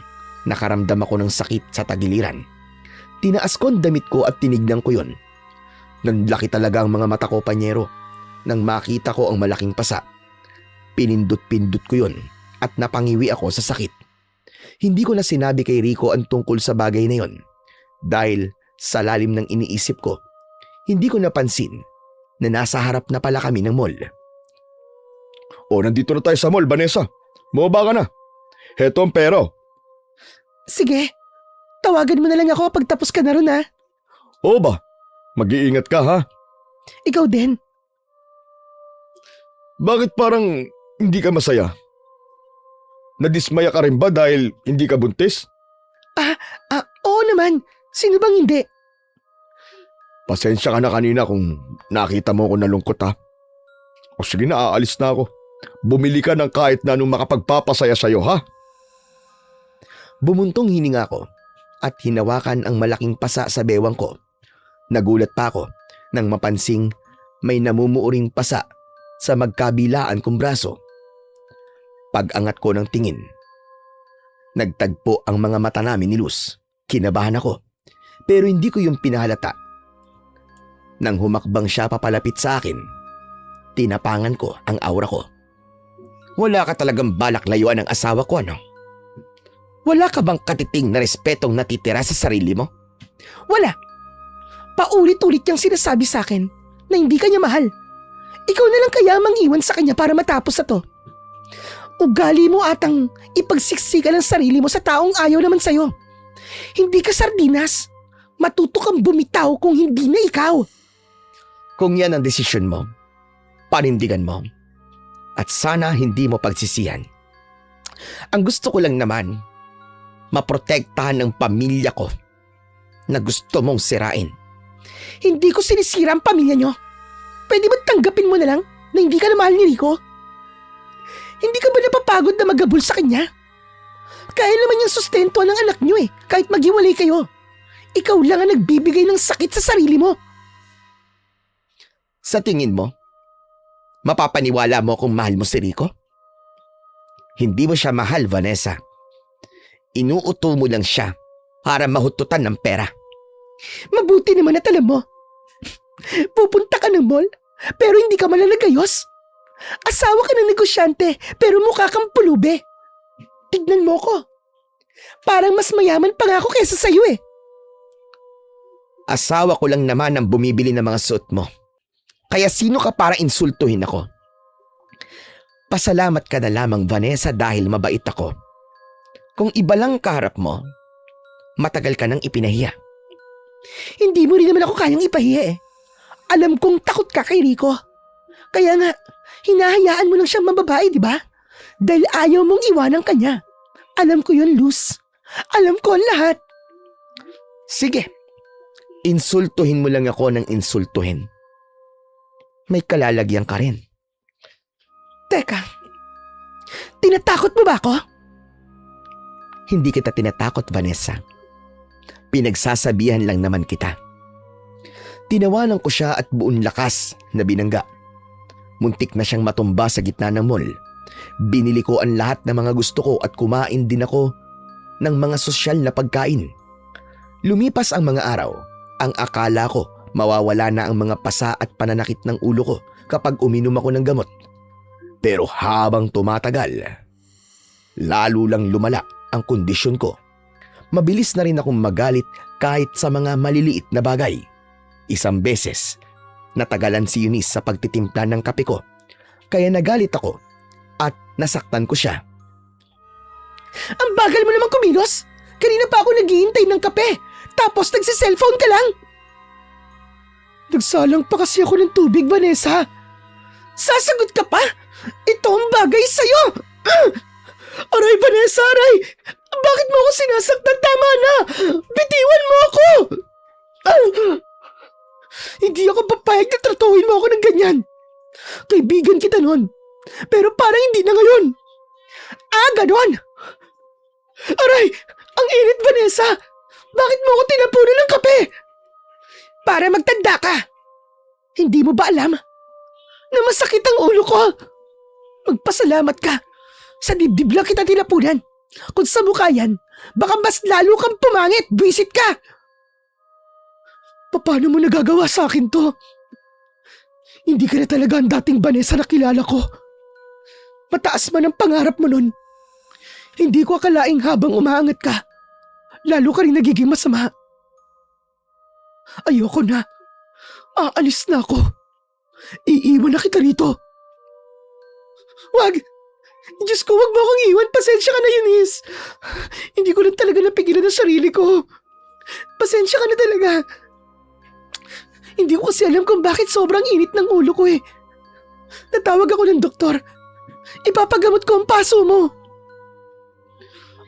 nakaramdam ako ng sakit sa tagiliran. Tinaas ko ang damit ko at tinignan ko yon. Nanlaki talaga ang mga mata ko, panyero, nang makita ko ang malaking pasa. Pinindot-pindot ko yon at napangiwi ako sa sakit. Hindi ko na sinabi kay Rico ang tungkol sa bagay na yon dahil sa lalim ng iniisip ko, hindi ko napansin na nasa harap na pala kami ng mall. O, nandito na tayo sa mall, Vanessa. Bumaba ka na. Heto ang pero. Sige, tawagan mo na lang ako pag tapos ka na ron ha. O ba? Mag-iingat ka, ha? Ikaw din. Bakit parang hindi ka masaya? Nadismaya ka rin ba dahil hindi ka buntis? Oo naman. Sino bang hindi? Pasensya ka na kanina kung nakita mo ako nalungkot, ha? O sige na, aalis na ako. Bumili ka ng kahit na anong makapagpapasaya sa'yo, ha? Bumuntong hininga ko at hinawakan ang malaking pasa sa bewang ko. Nagulat pa ako nang mapansing may namumuuring pasa sa magkabilaan kong braso. Pag-angat ko ng tingin, nagtagpo ang mga mata namin ni Luz. Kinabahan ako, pero hindi ko yung pinahalata. Nang humakbang siya papalapit sa akin, tinapangan ko ang aura ko. Wala ka talagang balak layuan ng asawa ko, ano? Wala ka bang katiting na respetong natitira sa sarili mo? Wala. Paulit-ulit niyang sinasabi sa akin na hindi ka niya mahal. Ikaw na lang kaya mangiwan sa kanya para matapos na to. Ugali mo atang ipagsiksikan ang sarili mo sa taong ayaw naman sa'yo. Hindi ka sardinas. Matuto kang bumitaw kung hindi na ikaw. Kung yan ang desisyon mo, panindigan mo. At sana hindi mo pagsisihan. Ang gusto ko lang naman, maprotektahan ng pamilya ko na gusto mong sirain. Hindi ko sinisira ang pamilya niyo. Pwede ba tanggapin mo na lang na hindi ka na mahal ni Rico? Hindi ka ba napapagod na magabul sa kanya? Kaya naman yung sustento ng anak niyo eh, kahit maghiwalay kayo. Ikaw lang ang nagbibigay ng sakit sa sarili mo. Sa tingin mo, mapapaniwala mo kung mahal mo si Rico? Hindi mo siya mahal, Vanessa. Inuuto mo lang siya para mahututan ng pera. Mabuti naman at alam mo. Pupunta ka ng mall, pero hindi ka malalagayos. Asawa ka ng negosyante, pero mukha kang pulube. Tignan mo ko. Parang mas mayaman pa nga ako kesa sa'yo eh. Asawa ko lang naman ang bumibili ng mga suot mo. Kaya sino ka para insultuhin ako? Pasalamat ka na lamang, Vanessa, dahil mabait ako. Kung iba lang kaharap mo, matagal ka nang ipinahiya. Hindi mo rin naman ako kayang ipahiya eh. Alam kong takot ka kay Rico. Kaya nga, hinahayaan mo lang siyang mababae, di ba? Dahil ayaw mong iwanan kanya. Alam ko yun, Luz. Alam ko ang lahat. Sige, insultuhin mo lang ako ng insultuhin. May kalalagyan ka rin. Teka, tinatakot mo ba ako? Hindi kita tinatakot, Vanessa. Pinagsasabihan lang naman kita. Tinawanan ko siya at buong lakas na binangga. Muntik na siyang matumba sa gitna ng mall. Binili ko ang lahat ng mga gusto ko at kumain din ako ng mga sosyal na pagkain. Lumipas ang mga araw. Ang akala ko mawawala na ang mga pasa at pananakit ng ulo ko kapag uminom ako ng gamot. Pero habang tumatagal, lalo lang lumala ang kondisyon ko. Mabilis na rin akong magalit kahit sa mga maliliit na bagay. Isang beses, natagalan si Eunice sa pagtitimpla ng kape ko. Kaya nagalit ako at nasaktan ko siya. Ang bagal mo naman kumilos. Kanina pa ako naghihintay ng kape. Tapos nagsiselfone ka lang. Nagsalang pa kasi ako ng tubig, Vanessa. Sasagot ka pa? Ito ang bagay sa'yo. Aray, Vanessa, aray. Bakit mo ako sinasaktan? Tama na. Bitiwan mo ako. Hindi ako papayag na tratuhin mo ako ng ganyan. Kaibigan kita noon. Pero parang hindi na ngayon. Ganon. Aray, ang init, Vanessa. Bakit mo ako tinapunan ng kape? Para magtanda ka. Hindi mo ba alam na masakit ang ulo ko? Magpasalamat ka. Sa dibdib lang kita tinapunan. Kung sa mukha yan, baka mas lalo kang pumangit. Buisit ka. Paano mo nagagawa sa akin to? Hindi ka na talaga ang dating Vanessa na kilala ko. Mataas man ang pangarap mo nun. Hindi ko akalaing habang umaangat ka, lalo ka rin nagiging masama. Ayoko na. Aalis na ako. Iiwan na kita rito. Wag! Diyos ko, wag mo akong iwan. Pasensya ka na, Eunice. Hindi ko lang talaga napigilan ang sarili ko. Pasensya ka na talaga. Hindi ko kasi alam kung bakit sobrang init ng ulo ko eh. Natawag ako ng doktor. Ipapagamot ko ang paso mo.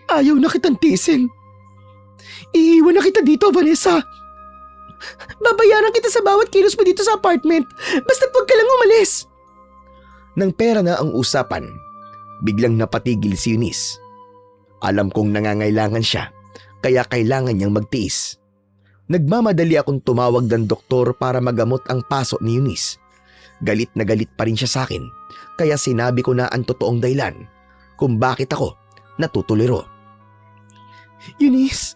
Ayaw na kitang tiisin. Iiwan na kita dito, Vanessa. Babayaran kita sa bawat kilos mo dito sa apartment. Basta't wag ka lang umalis. Nang pera na ang usapan, biglang napatigil si Eunice. Alam kong nangangailangan siya, kaya kailangan niyang magtiis. Nagmamadali akong tumawag ng doktor para magamot ang paso ni Eunice. Galit na galit pa rin siya sa akin, kaya sinabi ko na ang totoong dahilan kung bakit ako natutuliro. Eunice,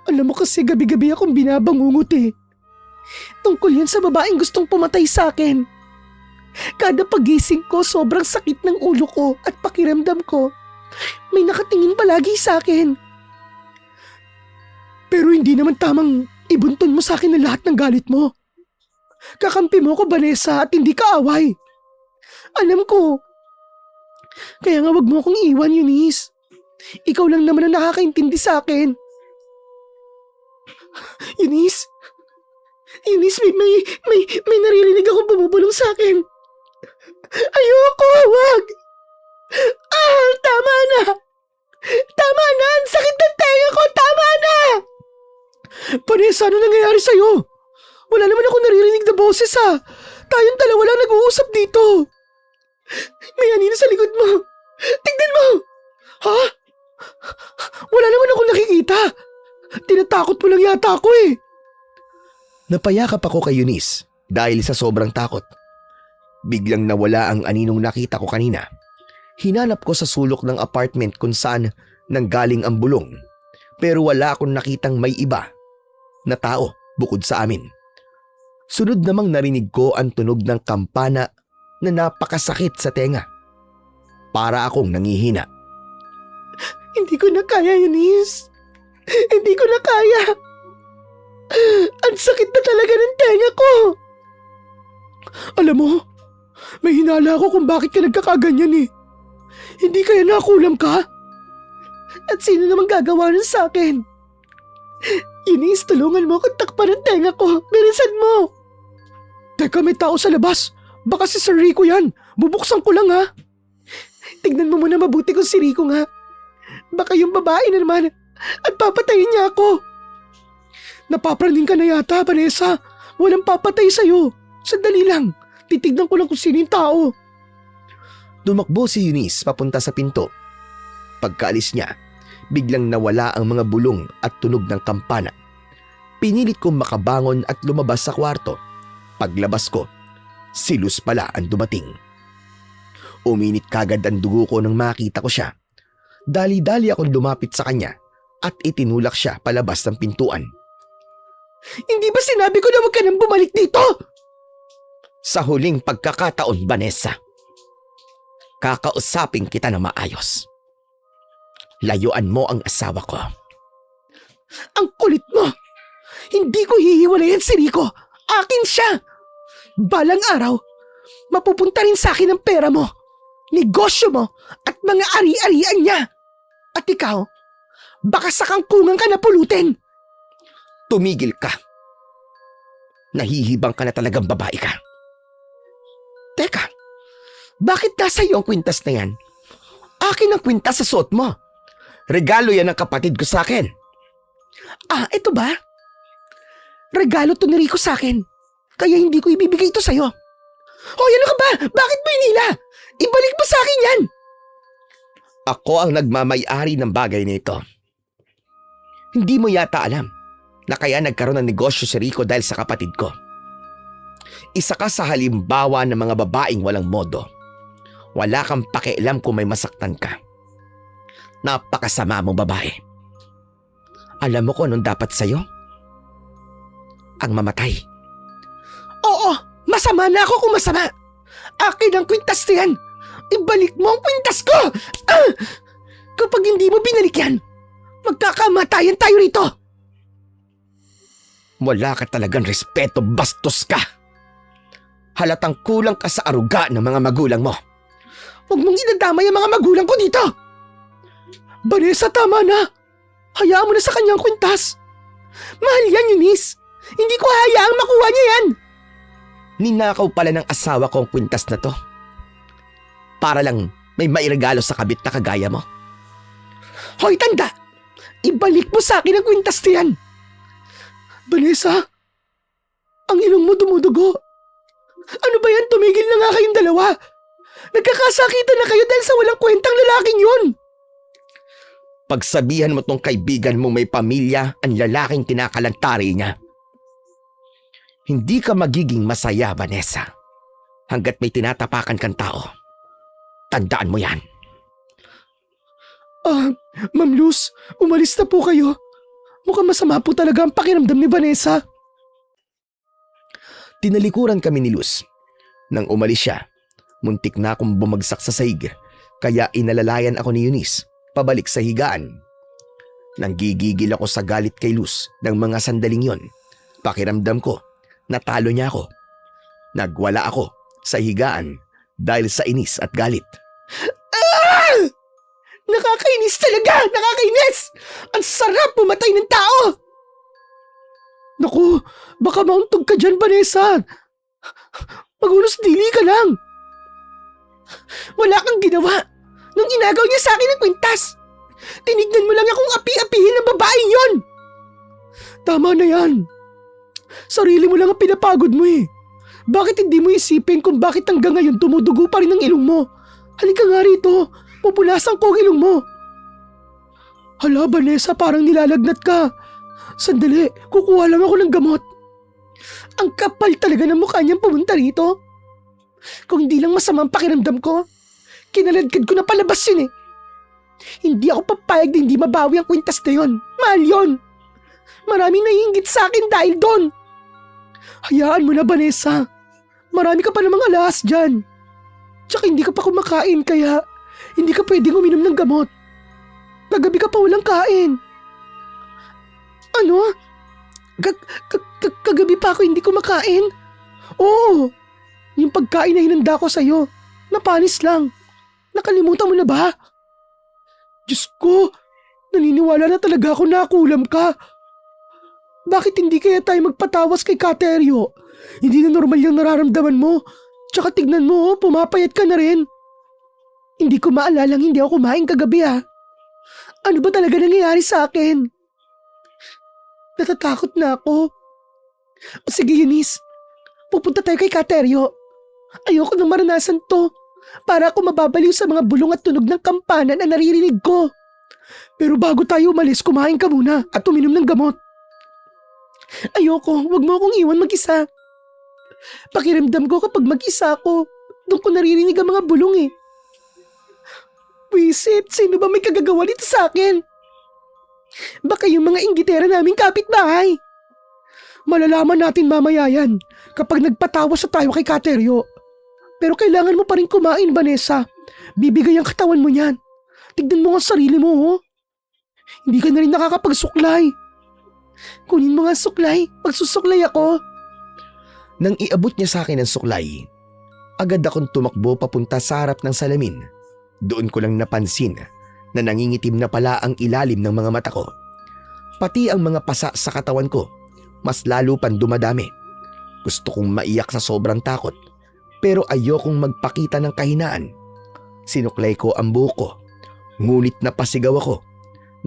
alam mo kasi gabi-gabi akong binabangungot eh. Tungkol yan sa babaeng gustong pumatay sa akin. Kada pagising ko, sobrang sakit ng ulo ko at pakiramdam ko. May nakatingin palagi sa akin. Pero hindi naman tamang ibunton mo sa akin ang lahat ng galit mo. Kakampi mo ko, Vanessa, at hindi ka away. Alam ko. Kaya nga wag mo akong iwan, Eunice. Ikaw lang naman ang nakakaintindi sa akin. Eunice? Eunice, may naririnig ako bumubulong sa akin. Ayoko, wag! Tama na! Tama na! Ang sakit ng tenga ko! Tama na! Vanessa, ano nangyayari sa'yo? Wala naman ako naririnig na boses ha. Tayong dalawa lang nag-uusap dito. May anino sa likod mo. Tignan mo! Ha? Wala naman ako nakikita. Tinatakot mo lang yata ako eh. Napayakap ako kay Eunice dahil sa sobrang takot. Biglang nawala ang aninong nakita ko kanina. Hinanap ko sa sulok ng apartment kung saan nanggaling ang bulong, pero wala akong nakitang may iba. na tao bukod sa amin. Sunod namang narinig ko ang tunog ng kampana na napakasakit sa tenga. Para akong nangihina. Hindi ko na kaya, Eunice. Hindi ko na kaya. Ang sakit na talaga ng tenga ko. Alam mo, may hinala ako kung bakit ka nagkakaganyan eh. Hindi kaya nakulam ka? At sino namang gagawa nun sa akin? Eunice, tulungan mo akong takpan ng tenga ko. Bilisan mo. Teka, may tao sa labas. Baka si Sir Rico yan. Bubuksan ko lang ha. Tignan mo muna mabuti kung si Rico nga. Baka yung babae na naman at papatayin niya ako. Napapraning ka na yata, Vanessa. Walang papatay sa'yo. Sandali lang. Titignan ko lang kung sino yung tao. Tumakbo si Eunice papunta sa pinto. Pagkaalis niya, biglang nawala ang mga bulong at tunog ng kampana. Pinilit kong makabangon at lumabas sa kwarto. Paglabas ko, si Luz pala ang dumating. Uminit kagad ang dugo ko nang makita ko siya. Dali-dali akong lumapit sa kanya at itinulak siya palabas ng pintuan. Hindi ba sinabi ko na huwag ka nang bumalik dito? Sa huling pagkakataon, Vanessa, kakausapin kita na maayos. Layuan mo ang asawa ko. Ang kulit mo! Hindi ko hihiwalayan si Rico. Akin siya! Balang araw, mapupunta rin sa akin ang pera mo, negosyo mo at mga ari-arian niya. At ikaw, baka sa kangkungan ka na pulutin. Tumigil ka. Nahihibang ka na talagang babae ka. Teka, bakit nasa iyo ang kwintas na yan? Akin ang kwintas sa suot mo. Regalo yan ng kapatid ko sa akin. Ah, ito ba? Regalo to ni Rico sa akin. Kaya hindi ko ibibigay ito sa'yo. Hoy, ano ka ba? Bakit mo inila? Ibalik mo sa akin yan! Ako ang nagmamay-ari ng bagay nito. Hindi mo yata alam na kaya nagkaroon ng negosyo si Rico dahil sa kapatid ko. Isa ka sa halimbawa ng mga babaeng walang modo. Wala kang pakialam kung may masaktan ka. Napakasama mong babae. Alam mo kung anong dapat sa'yo? Ang mamatay. Oo, masama na ako kung masama. Akin ang kwintas na yan. Ibalik mo ang kwintas ko! Ah! Kapag hindi mo binalik yan, magkakamatayan tayo rito. Wala ka talagang respeto, bastos ka. Halatang kulang ka sa aruga ng mga magulang mo. Huwag mong idadamay ang mga magulang ko dito. Vanessa, tama na. Hayaan mo na sa kanyang kwintas. Mahal yan, Eunice. Hindi ko hayaang makuha niya yan. Ninakaw pala ng asawa ko ang kwintas na to. Para lang may mairegalo sa kabit na kagaya mo. Hoy, tanda! Ibalik mo sa akin ang kwintas na yan. Vanessa, ang ilong mo dumudugo. Ano ba yan? Tumigil na nga kayong dalawa. Nagkakasakitan na kayo dahil sa walang kwentang lalaking yun. Pagsabihan mo tong kaibigan mo may pamilya ang lalaking kinakalantari niya. Hindi ka magiging masaya, Vanessa, hanggat may tinatapakan kang tao. Tandaan mo yan. Ma'am Luz, umalis na po kayo. Mukhang masama po talaga ang pakiramdam ni Vanessa. Tinalikuran kami ni Luz. Nang umalis siya, muntik na akong bumagsak sa sahig, kaya inalalayan ako ni Eunice pabalik sa higaan. Nanggigigil ako sa galit kay Luz ng mga sandaling yon. Pakiramdam ko, natalo niya ako. Nagwala ako sa higaan dahil sa inis at galit. Ah! Nakakainis talaga! Nakakainis! Ang sarap pumatay ng tao! Naku, baka mauntog ka dyan, Vanessa. Magulos dili ka lang. Wala kang ginawa nung inagaw niya sa akin ng kwintas. Tinignan mo lang akong api-apihin ng babaeng yon. Tama na yan. Sarili mo lang ang pinapagod mo eh. Bakit hindi mo isipin kung bakit hanggang ngayon tumudugo pa rin ang ilong mo? Halika nga rito. Pupunasan ko ang ilong mo. Hala, Vanessa, parang nilalagnat ka. Sandali, kukuha lang ako ng gamot. Ang kapal talaga ng mukha niyang pumunta rito. Kung hindi lang masama ang pakiramdam ko, kinaladkad ko na palabas yun eh. Hindi ako papayag na hindi mabawi ang kwintas na yun. Mahal yun. Maraming naiinggit sa akin dahil doon. Hayaan mo na, Vanessa. Marami ka pa namang alahas dyan. Tsaka hindi ka pa kumakain kaya hindi ka pwedeng uminom ng gamot. Kagabi ka pa walang kain. Ano? Kagabi pa ako hindi kumakain? Oo. Yung pagkain na hinanda ko sa'yo, napanis lang. Nakalimutan mo na ba? Diyos ko, naniniwala na talaga ako na kulam ka. Bakit hindi kaya tayo magpatawas kay Kateryo? Hindi na normal yung nararamdaman mo. Tsaka tignan mo, pumapayat ka na rin. Hindi ko maalalang hindi ako kumain kagabi Ano ba talaga nangyayari sa akin? Natatakot na ako. O sige Eunice, pupunta tayo kay Kateryo. Ayoko nang maranasan to. Para ako mababaliw sa mga bulong at tunog ng kampana na naririnig ko. Pero bago tayo umalis, kumain ka muna at uminom ng gamot. Ayoko, wag mo akong iwan mag-isa. Pakiramdam ko kapag mag-isa ako, doon ko naririnig ang mga bulong Wisit, sino ba may kagagawa dito sa akin? Baka yung mga inggitera naming kapitbahay. Malalaman natin mamaya yan kapag nagpatawas na tayo kay Kateryo. Pero kailangan mo pa rin kumain, Vanessa. Bibigay ang katawan mo niyan. Tignan mo ang sarili mo, Hindi ka na rin nakakapagsuklay. Kunin mo nga ang suklay. Magsusuklay ako. Nang iabot niya sa akin ang suklay, agad akong tumakbo papunta sa harap ng salamin. Doon ko lang napansin na nangingitim na pala ang ilalim ng mga mata ko. Pati ang mga pasa sa katawan ko, mas lalo pang dumadami. Gusto kong maiyak sa sobrang takot, pero ayokong magpakita ng kahinaan. Sinuklay ko ang buhok ko, ngunit napasigaw ako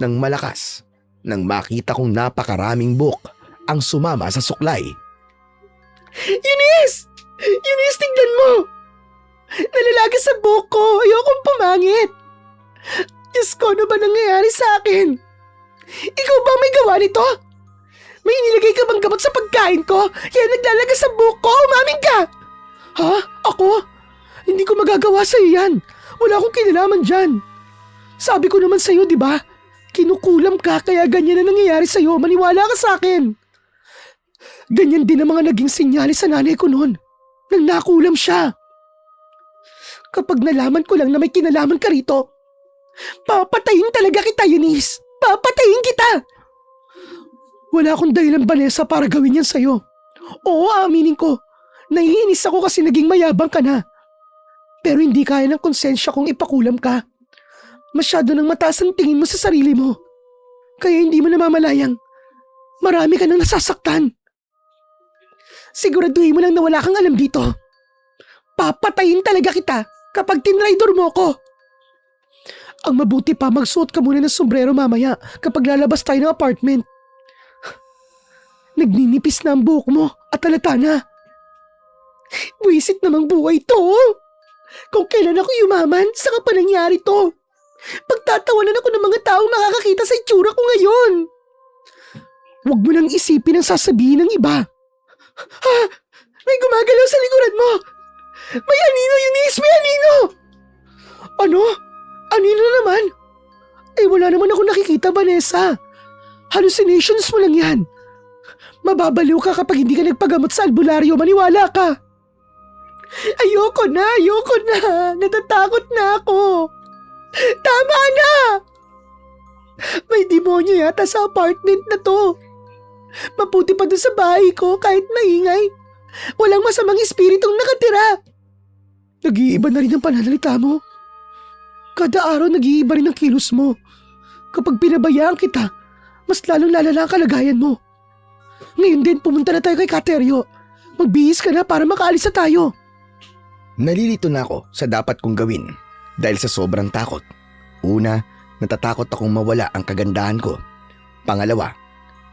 ng malakas nang makita kong napakaraming buhok ang sumama sa suklay. Eunice! Eunice, tignan mo! Nalalaga sa buhok ko. Ayokong pumangit. Diyos ko, ano ba nangyayari sa akin? Ikaw ba may gawa nito? May inilagay ka bang gamot sa pagkain ko? Kaya naglalaga sa buhok ko? Umamin ka! Ha? Ako? Hindi ko magagawa sa'yo yan. Wala akong kinalaman dyan. Sabi ko naman sa'yo, di ba? Kinukulam ka kaya ganyan na nangyayari sa'yo. Maniwala ka sa akin. Ganyan din ang mga naging sinyalis sa nanay ko noon. Nang nakulam siya. Kapag nalaman ko lang na may kinalaman ka rito, papatayin talaga kita, Eunice. Papatayin kita. Wala akong dahilan, Vanessa, para gawin yan sa'yo. Oo, aminin ko. Naiinis ako kasi naging mayabang ka na. Pero hindi kaya ng konsensya kong ipakulam ka. Masyado nang mataas ang tingin mo sa sarili mo. Kaya hindi mo namamalayang marami ka nang nasasaktan. Siguraduhin mo lang na wala kang alam dito. Papatayin talaga kita kapag tinraidor mo ko. Ang mabuti pa, magsuot ka muna ng sombrero mamaya kapag lalabas tayo ng apartment. Nagninipis na ang buhok mo at halata na. Buwisit namang buhay to. Kung kailan ako yumaman, saka pa nangyari to. Pagtatawanan ako ng mga taong makakakita sa itsura ko ngayon. Huwag mo nang isipin ang sasabihin ng iba. Ha? May gumagalaw sa likuran mo. May anino, Eunice! May anino! Ano? Anino naman? Wala naman ako nakikita, Vanessa. Hallucinations mo lang yan. Mababaliw ka kapag hindi ka nagpagamot sa albularyo. Maniwala ka. Ayoko na. Natatakot na ako. Tama na! May demonyo yata sa apartment na to. Mabuti pa doon sa bahay ko kahit maingay. Walang masamang espiritong nakatira. Nag-iiba na rin ang pananalita mo. Kada araw nag-iiba rin ang kilos mo. Kapag pinabayaan kita, mas lalong lalala ang kalagayan mo. Ngayon din pumunta na tayo kay Kateryo. Magbihis ka na para makaalis na tayo. Nalilito na ako sa dapat kong gawin dahil sa sobrang takot. Una, natatakot akong mawala ang kagandahan ko. Pangalawa,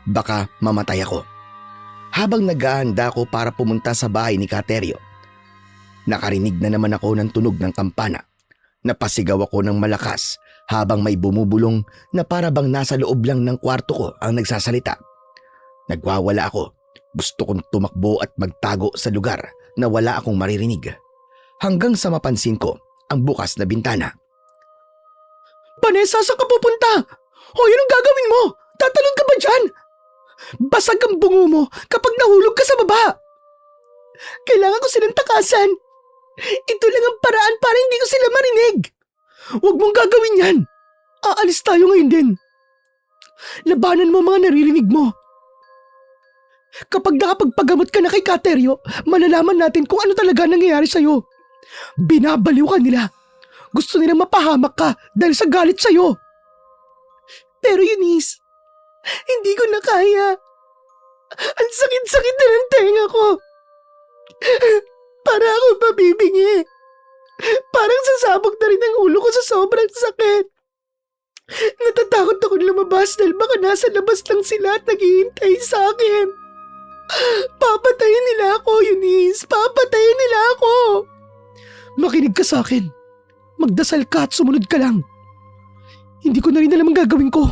baka mamatay ako. Habang naghahanda ako para pumunta sa bahay ni Kateryo, nakarinig na naman ako ng tunog ng kampana. Napasigaw ako ng malakas habang may bumubulong na para bang nasa loob lang ng kwarto ko ang nagsasalita. Nagwawala ako. Gusto kong tumakbo at magtago sa lugar na wala akong maririnig. Hanggang sa mapansin ko ang bukas na bintana. Vanessa, saan ka pupunta? Hoy, anong gagawin mo? Tatalon ka ba dyan? Basag ang bungo mo kapag nahulog ka sa baba. Kailangan ko silang takasan. Ito lang ang paraan para hindi ko sila marinig. Huwag mong gagawin yan. Aalis tayo ngayon din. Labanan mo mga naririnig mo. Kapag nakapagpagamot ka na kay Kateryo, malalaman natin kung ano talaga nangyayari sa'yo. Binabaliw ka nila. Gusto nilang mapahamak ka dahil sa galit sa'yo. Pero Eunice, hindi ko na kaya. Ang sakit-sakit na ng tenga ko. Para ako mabibingi. Parang sasabog na rin ang ulo ko sa sobrang sakit. Natatakot akong lumabas dahil baka nasa labas lang sila at naghihintay sa akin. Papatayin nila ako, Eunice. Papatayin nila ako. Makinig ka sa akin. Magdasal ka at sumunod ka lang. Hindi ko na rin alam ang gagawin ko.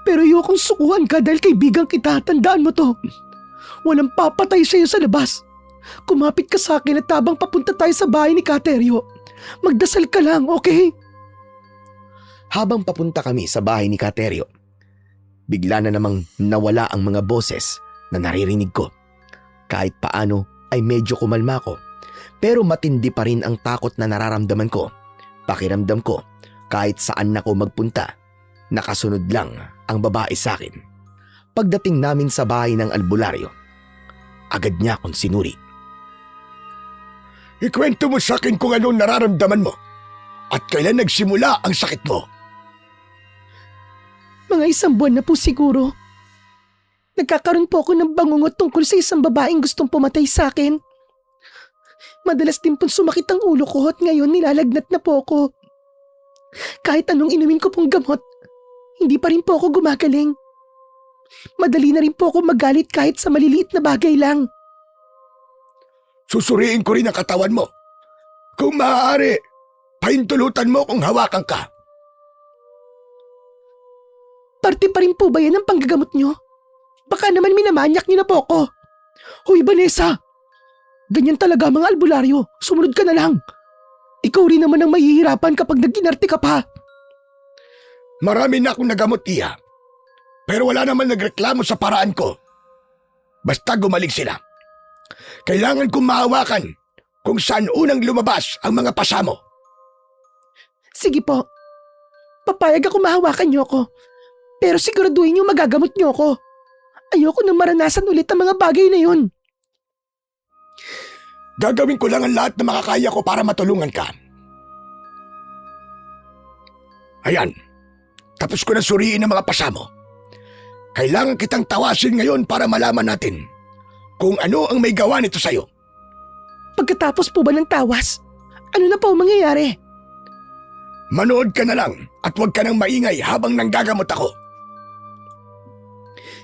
Pero ayokong sukuhan ka dahil kaibigan kita. Tandaan mo to. Walang papatay sa'yo sa labas. Kumapit ka sa akin at habang papunta tayo sa bahay ni Kateryo, magdasal ka lang, okay? Habang papunta kami sa bahay ni Kateryo, bigla na namang nawala ang mga boses na naririnig ko. Kahit paano ay medyo kumalma ko, pero matindi pa rin ang takot na nararamdaman ko. Pakiramdam ko, kahit saan ako magpunta, nakasunod lang ang babae sa akin. Pagdating namin sa bahay ng albularyo, agad niya akong sinuri. Ikwento mo sa akin kung anong nararamdaman mo at kailan nagsimula ang sakit mo. Mga 1 buwan na po siguro. Nagkakaroon po ako ng bangungot tungkol sa isang babaeng gustong pumatay sa akin. Madalas din pong sumakit ang ulo ko at ngayon nilalagnat na po ako. Kahit anong inumin ko pong gamot, hindi pa rin po ako gumagaling. Madali na rin po ako magalit kahit sa maliliit na bagay lang. Susuriin ko rin ang katawan mo. Kung maaari, pahintulutan mo kung hawakan ka. Parte pa rin po ba yan ang panggagamot nyo? Baka naman minamanyak niyo na po ako. Hoy Vanessa! Ganyan talaga mga albularyo. Sumunod ka na lang. Ikaw rin naman ang mahihirapan kapag nag-inarte ka pa. Marami na akong nagamot, Iya. Pero wala naman nagreklamo sa paraan ko. Basta gumaling sila. Kailangan kong mahawakan kung saan unang lumabas ang mga pasamo. Sige po. Papayag ako mahawakan niyo ako. Pero siguraduhin niyo magagamot niyo ako. Ayoko nang maranasan ulit ang mga bagay na yun. Gagawin ko lang ang lahat na makakaya ko para matulungan ka. Ayan, tapos ko na suriin ang mga pasamo. Kailangan kitang tawasin ngayon para malaman natin kung ano ang may gawa nito sa'yo. Pagkatapos po ba ng tawas, ano na po ang mangyayari? Manood ka na lang at huwag ka nang maingay habang nanggagamot ako.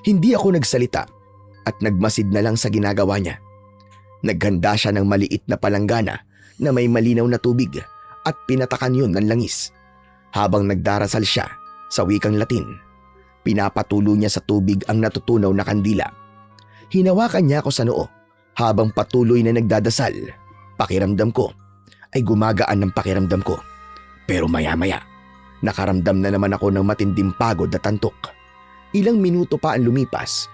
Hindi ako nagsalita at nagmasid na lang sa ginagawa niya. Naghanda siya ng maliit na palanggana na may malinaw na tubig at pinatakan yun ng langis. Habang nagdarasal siya sa wikang Latin, pinapatulo niya sa tubig ang natutunaw na kandila. Hinawakan niya ako sa noo habang patuloy na nagdadasal. Pakiramdam ko ay gumagaan ng pakiramdam ko. Pero maya-maya, nakaramdam na naman ako ng matinding pagod at antok. Ilang minuto pa ang lumipas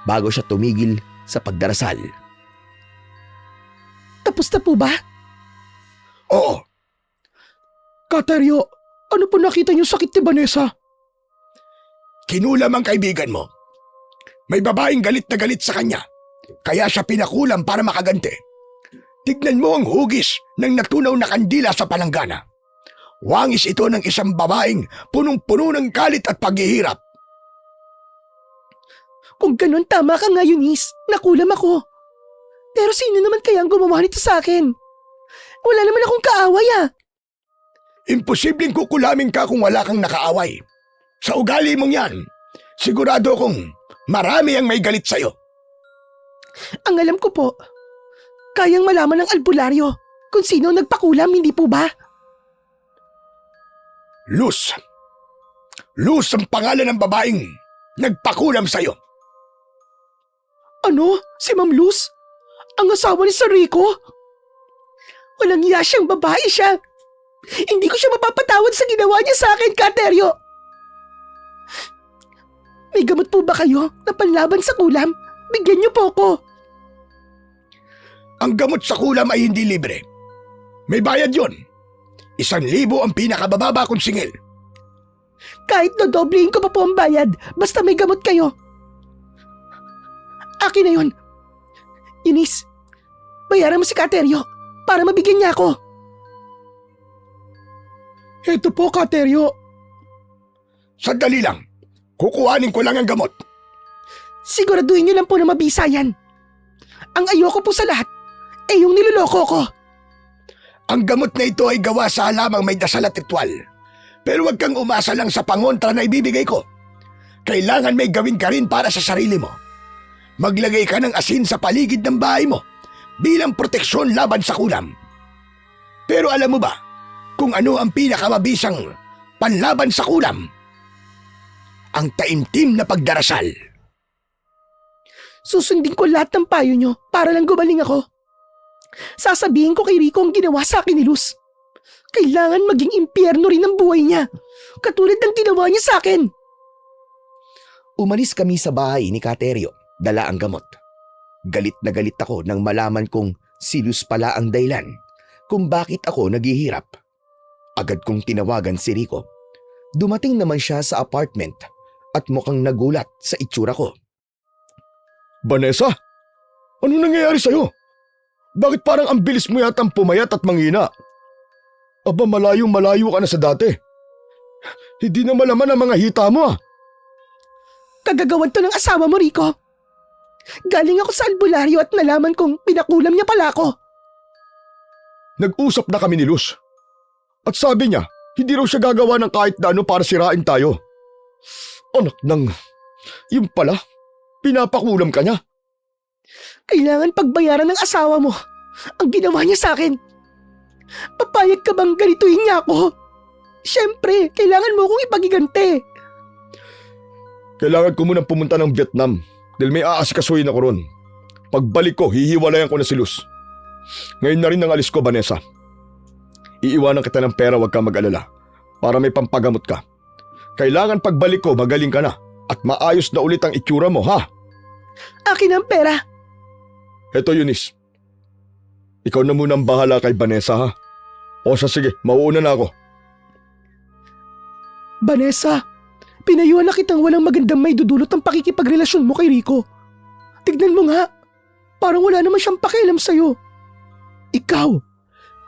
bago siya tumigil sa pagdarasal. Tapos na po ba? Oo, Kateryo, ano po nakita niyo sakit ni Vanessa? kinulam ang kaibigan mo. May babaeng galit na galit sa kanya, kaya siya pinakulam para makaganti. Tignan mo ang hugis ng natunaw na kandila sa palanggana. Wangis ito ng isang babaeng punong-puno ng galit at paghihirap. Kung ganun, tama ka nga, Eunice. Nakulam ako. Pero sino naman kaya ang gumawa nito sa akin? Wala naman akong kaaway ah. Imposibleng kukulamin ka kung wala kang nakaaway. Sa ugali mong yan, sigurado kong marami ang may galit sa'yo. Ang alam ko po, kayang malaman ng albularyo kung sino ang nagpakulam, hindi po ba? Luz. Luz ang pangalan ng babaeng nagpakulam sa'yo. Ano? Si Ma'am Luz? Ang asawa ni Sir Rico? Walang iya siyang babae siya. Hindi ko siya mapapatawad sa ginawa niya sa akin, Kateryo. May gamot po ba kayo na panlaban sa kulam? Bigyan niyo po ako. Ang gamot sa kulam ay hindi libre. May bayad yon. 1,000 ang pinakabababa kong singil. Kahit dodoblehin ko pa po ang bayad, basta may gamot kayo. Akin na yun. Eunice, bayaran mo si Kateryo para mabigyan niya ako. Ito po, Kateryo. Sandali lang. Kukuhanin ko lang ang gamot. Siguraduhin niyo lang po na mabisa yan. Ang ayoko po sa lahat, yung niloloko ko. Ang gamot na ito ay gawa sa halamang may dasal at ritual. Pero huwag kang umasa lang sa pangontra na ibibigay ko. Kailangan may gawin ka rin para sa sarili mo. Maglagay ka ng asin sa paligid ng bahay mo bilang proteksyon laban sa kulam. Pero alam mo ba kung ano ang pinakamabisang panlaban sa kulam? Ang taimtim na pagdarasal. Susundin ko lahat ng payo niyo para lang gumaling ako. Sasabihin ko kay Rico ang ginawa sa akin ni Luz. Kailangan maging impyerno rin ang buhay niya, katulad ng ginawa niya sa akin. Umalis kami sa bahay ni Kateryo, dala ang gamot. Galit na galit ako nang malaman kong si Luz pala ang dahilan kung bakit ako naghihirap. Agad kong tinawagan si Rico. Dumating naman siya sa apartment at mukhang nagulat sa itsura ko. Vanessa, ano nangyayari sa'yo? Bakit parang ang bilis mo yatang pumayat at manghina? Aba, malayong-malayo ka na sa dati. Hindi na malaman ang mga hita mo. Kagagawan to ng asawa mo, Rico. Galing ako sa albularyo at nalaman kong pinakulam niya pala ako. Nag-usap na kami ni Luz. At sabi niya, hindi raw siya gagawa ng kahit na ano para sirain tayo. Anak ng... Yung pala, pinapakulam ka niya. Kailangan pagbayaran ng asawa mo ang ginawa niya sa akin. Papayag ka bang ganituhin niya ako? Siyempre, kailangan mo akong ipagiganti. Kailangan ko munang pumunta ng Vietnam dahil may aasikasuhin ako ron. Pagbalik ko, hihiwalayan ko na si Luz. Ngayon na rin ang alis ko, Vanessa. Iiwanan kita ng pera, huwag kang mag-alala, para may pampagamot ka. Kailangan pagbalik ko, magaling ka na at maayos na ulit ang itsura mo, ha? Akin ang pera. Eto, Eunice. Ikaw na muna ang bahala kay Vanessa, ha? O sige, mauuna na ako. Vanessa, pinayuhan na kitang walang magandang may dudulot ang pakikipagrelasyon mo kay Rico. Tignan mo nga, parang wala naman siyang pakialam sa'yo. Ikaw,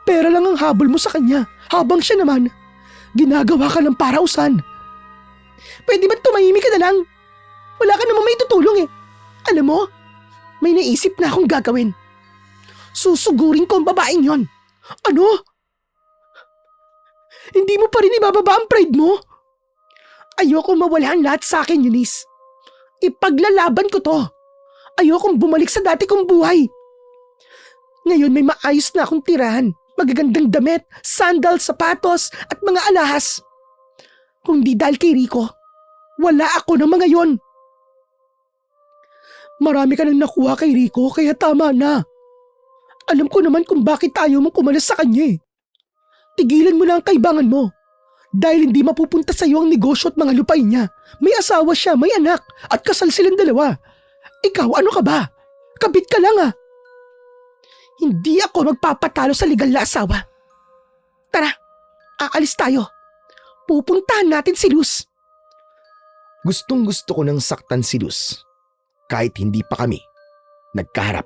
pera lang ang habol mo sa kanya, habang siya naman, ginagawa ka ng parausan. Pwede ba tumahimik ka na lang? Wala ka naman may tutulong eh. Alam mo, may naisip na akong gagawin. Susugurin ko ang babaeng yon. Ano? Hindi mo pa rin ibababa ang pride mo? Ayoko mawala ang lahat sa akin, Eunice. Ipaglalaban ko to. Ayokong bumalik sa dati kong buhay. Ngayon may maayos na akong tirahan. Magagandang damit, sandals, sapatos at mga alahas. Kung di dahil kay Rico, wala ako ng mga yon. Marami ka nang nakuha kay Rico kaya tama na. Alam ko naman kung bakit ayaw mong kumalas sa kanya eh. Tigilan mo na ang kaibangan mo. Dahil hindi mapupunta sa iyo ang negosyo at mga lupain niya. May asawa siya, may anak at kasal silang dalawa. Ikaw ano ka ba? Kabit ka lang ah. Hindi ako magpapatalo sa legal na asawa. Tara, aalis tayo. Pupuntahan natin si Luz. Gustong gusto ko nang saktan si Luz. Kahit hindi pa kami nagkaharap.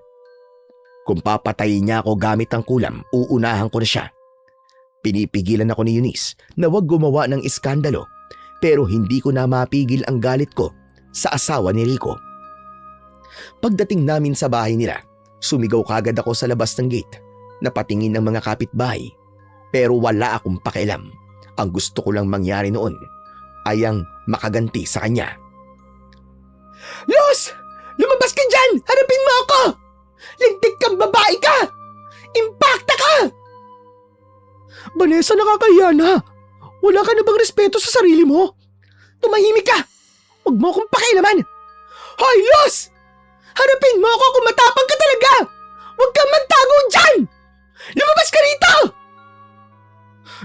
Kung papatayin niya ako gamit ang kulam, uunahan ko na siya. Pinipigilan ako ni Eunice na huwag gumawa ng iskandalo pero hindi ko na mapigil ang galit ko sa asawa ni Rico. Pagdating namin sa bahay nila, sumigaw kagad ako sa labas ng gate na patingin ng mga kapitbahay pero wala akong pakialam. Ang gusto ko lang mangyari noon ay ang makaganti sa kanya. Luz! Lumabas ka dyan! Harapin mo ako! Lintik kang babae ka! Impacta ka! Vanessa, nakakahiya na. Wala ka na bang respeto sa sarili mo? Tumahimik ka! Huwag mo akong pakialaman! Hoy, Luz! Harapin mo ako kung matapang ka talaga! Huwag kang magtago dyan! Lumabas ka rito!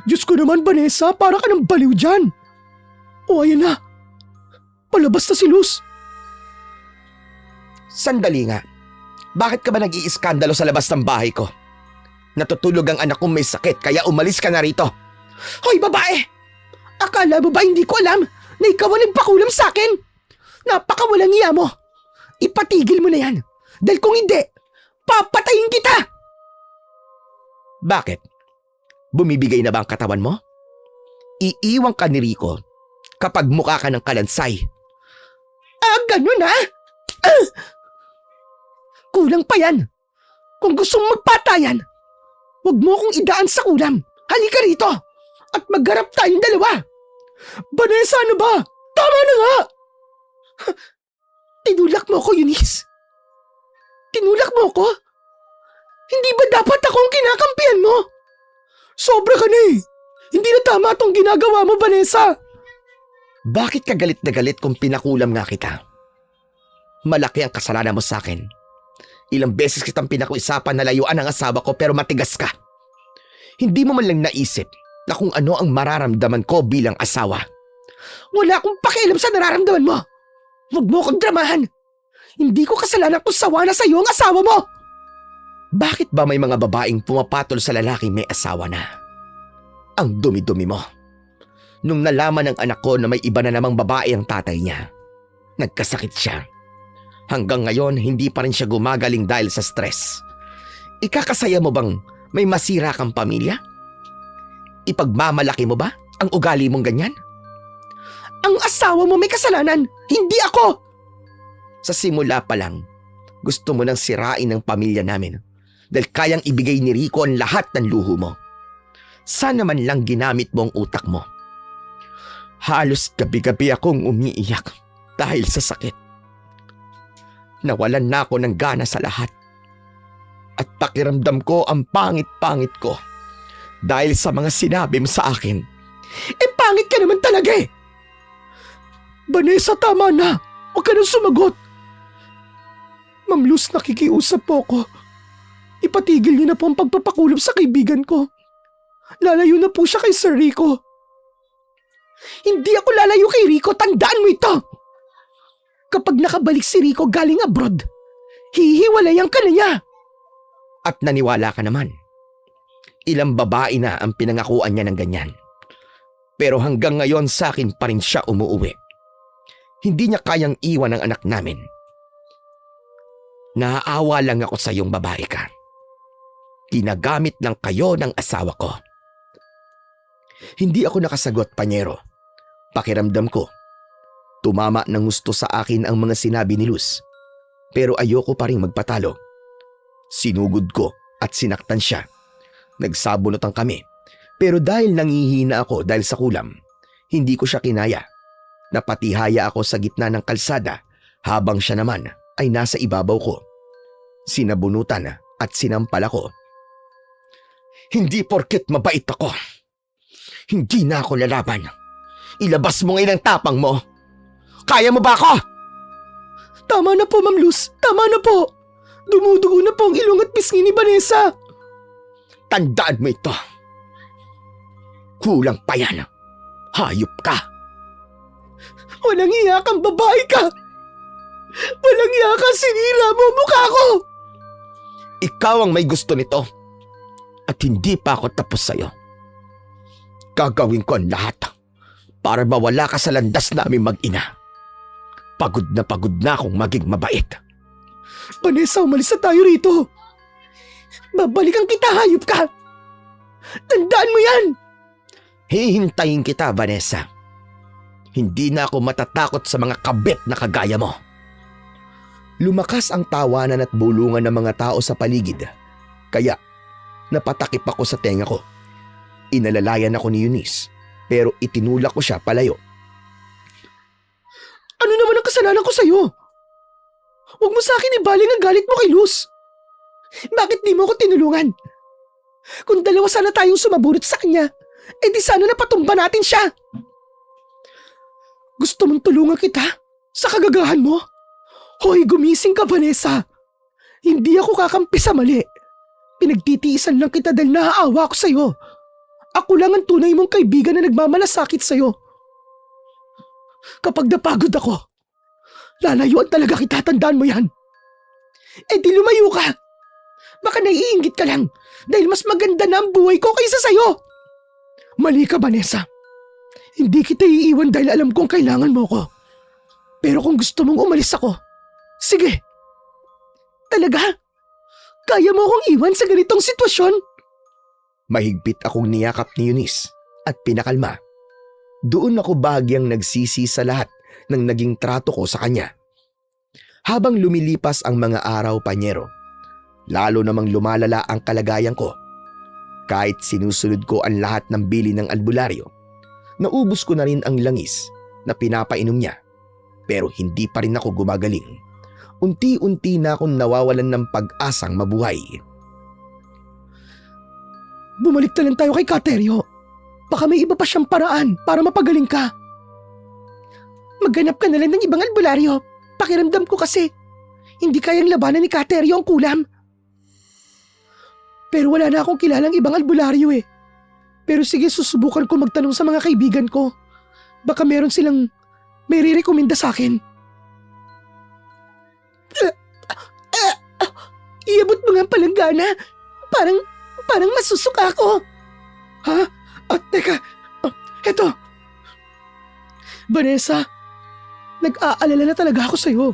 Diyos ko naman, Vanessa, para ka ng baliw dyan. O ayan na. Palabas na si Luz. Sandali nga. Bakit ka ba nag-iiskandalo sa labas ng bahay ko? Natutulog ang anak kong may sakit kaya umalis ka na rito. Hoy babae! Akala mo ba hindi ko alam na ikaw ang nagpakulam sa akin? Napakawalang iya mo. Ipatigil mo na yan. Dahil kung hindi, papatayin kita! Bakit? Bumibigay na ba ang katawan mo? Iiwan ka ni Rico kapag mukha ka ng kalansay. Ganun ha? Kulang pa yan. Kung gusto mong magpatayan, huwag mo akong idaan sa kulam. Halika rito at magharap tayong dalawa. Vanessa, ano ba? Tama na nga! Tinulak mo ako, Eunice. Tinulak mo ako? Hindi ba dapat akong kinakampihan mo? Sobra ka na eh. Hindi na tama itong ginagawa mo, Vanessa. Bakit ka galit na galit kung pinakulam nga kita? Malaki ang kasalanan mo sa akin. Ilang beses kitang pinakuisapan na layuan ang asawa ko pero matigas ka. Hindi mo man lang naisip na kung ano ang mararamdaman ko bilang asawa. Wala akong pakialam sa nararamdaman mo. Huwag mo akong dramahan. Hindi ko kasalanan kung sawa na sa'yo ang asawa mo. Bakit ba may mga babaeng pumapatol sa lalaking may asawa na? Ang dumi-dumi mo. Nung nalaman ng anak ko na may iba na namang babae ang tatay niya, nagkasakit siya. Hanggang ngayon, hindi pa rin siya gumagaling dahil sa stress. Ikakasaya mo bang may masira kang pamilya? Ipagmamalaki mo ba ang ugali mong ganyan? Ang asawa mo may kasalanan, hindi ako. Sa simula pa lang, gusto mo nang sirain ang pamilya namin dahil kayang ibigay ni Rico ang lahat ng luho mo. Sana man lang ginamit mo ang utak mo. Halos gabi-gabi akong umiiyak dahil sa sakit. Nawalan na ako ng gana sa lahat. At pakiramdam ko ang pangit-pangit ko dahil sa mga sinabi mo sa akin. Pangit ka naman talaga eh. Vanessa, tama na. Huwag ka nang sumagot. Ma'am Luz, nakikiusap po ako. Ipatigil niyo na po ang pagpapakulong sa kaibigan ko. Lalayo na po siya kay Sir Rico. Hindi ako lalayo kay Rico, tandaan mo ito. Kapag nakabalik si Rico galing abroad, hihiwalayan ka na niya. At naniwala ka naman. Ilang babae na ang pinangakuan niya ng ganyan. Pero hanggang ngayon sa akin pa rin siya umuuwi. Hindi niya kayang iwan ang anak namin. Naaawa lang ako sa iyong babae ka. Ginagamit lang kayo ng asawa ko. Hindi ako nakasagot, Panyero. Pakiramdam ko, tumama ng gusto sa akin ang mga sinabi ni Luz. Pero ayoko pa rin magpatalo. Sinugod ko at sinaktan siya. Nagsabunutan kami. Pero dahil nangihina ako dahil sa kulam, hindi ko siya kinaya. Napatihaya ako sa gitna ng kalsada habang siya naman ay nasa ibabaw ko. Sinabunutan at sinampal ako. Hindi porket mabait ako. Hindi na ako lalaban. Ilabas mo ngayon ang tapang mo. Kaya mo ba ako? Tama na po, Ma'am Luz. Tama na po. Dumudugo na po ang ilong at pisngi ni Vanessa. Tandaan mo ito. Kulang pa yan. Hayop ka. Walang iya kang babae ka. Walang iya ka, sinira mo ang mukha ko. Ikaw ang may gusto nito. At hindi pa ako tapos sa'yo. Gagawin ko ang lahat para mawala ka sa landas namin mag-ina. Pagod na akong maging mabait. Vanessa, umalis na tayo rito. Babalikan kita, hayop ka. Tandaan mo yan. Hihintayin kita, Vanessa. Hindi na ako matatakot sa mga kabit na kagaya mo. Lumakas ang tawanan at bulungan ng mga tao sa paligid. Kaya napatakip ako sa tenga ko. Inalalayan ako ni Eunice, pero itinulak ko siya palayo. Ano naman ang kasalanan ko sa'yo? Huwag mo sa akin ibaling ang galit mo kay Luz. Bakit di mo ako tinulungan? Kung dalawa sana tayong sumabunot sa kanya, di sana napatumba natin siya. Gusto mong tulungan kita sa kagagahan mo? Hoy, gumising ka, Vanessa. Hindi ako kakampi sa mali. Pinagtitiisan lang kita dahil naaawa ako sa'yo. Ako lang ang tunay mong kaibigan na nagmamalasakit sa'yo. Kapag napagod ako, lalayuan talaga kita, tandaan mo yan. Eh di lumayo ka. Baka naiinggit ka lang dahil mas maganda na ang buhay ko kaysa sa'yo. Mali ka, Vanessa. Hindi kita iiwan dahil alam kong kailangan mo ko. Pero kung gusto mong umalis ako, sige. Talaga? Kaya mo akong iwan sa ganitong sitwasyon? Mahigpit akong niyakap ni Eunice at pinakalma. Doon ako bahagyang nagsisi sa lahat ng naging trato ko sa kanya. Habang lumilipas ang mga araw, Panyero, lalo namang lumalala ang kalagayan ko. Kahit sinusunod ko ang lahat ng bili ng albularyo, naubos ko na rin ang langis na pinapainom niya. Pero hindi pa rin ako gumagaling. Unti-unti na akong nawawalan ng pag-asang mabuhay. Bumalik na lang tayo kay Kateryo. Baka may iba pa siyang paraan para mapagaling ka. Maghanap ka na lang ng ibang albularyo. Pakiramdam ko kasi, hindi kayang labanan ni Kateryo ang kulam. Pero wala na akong kilalang ibang albularyo eh. Pero sige, susubukan ko magtanong sa mga kaibigan ko. Baka meron silang may re-recommenda sa akin. Iabot mo nga ang palanggana. Parang masusuka ako. Ha? Teka. Eto. Vanessa, nag-aalala na talaga ako sa'yo.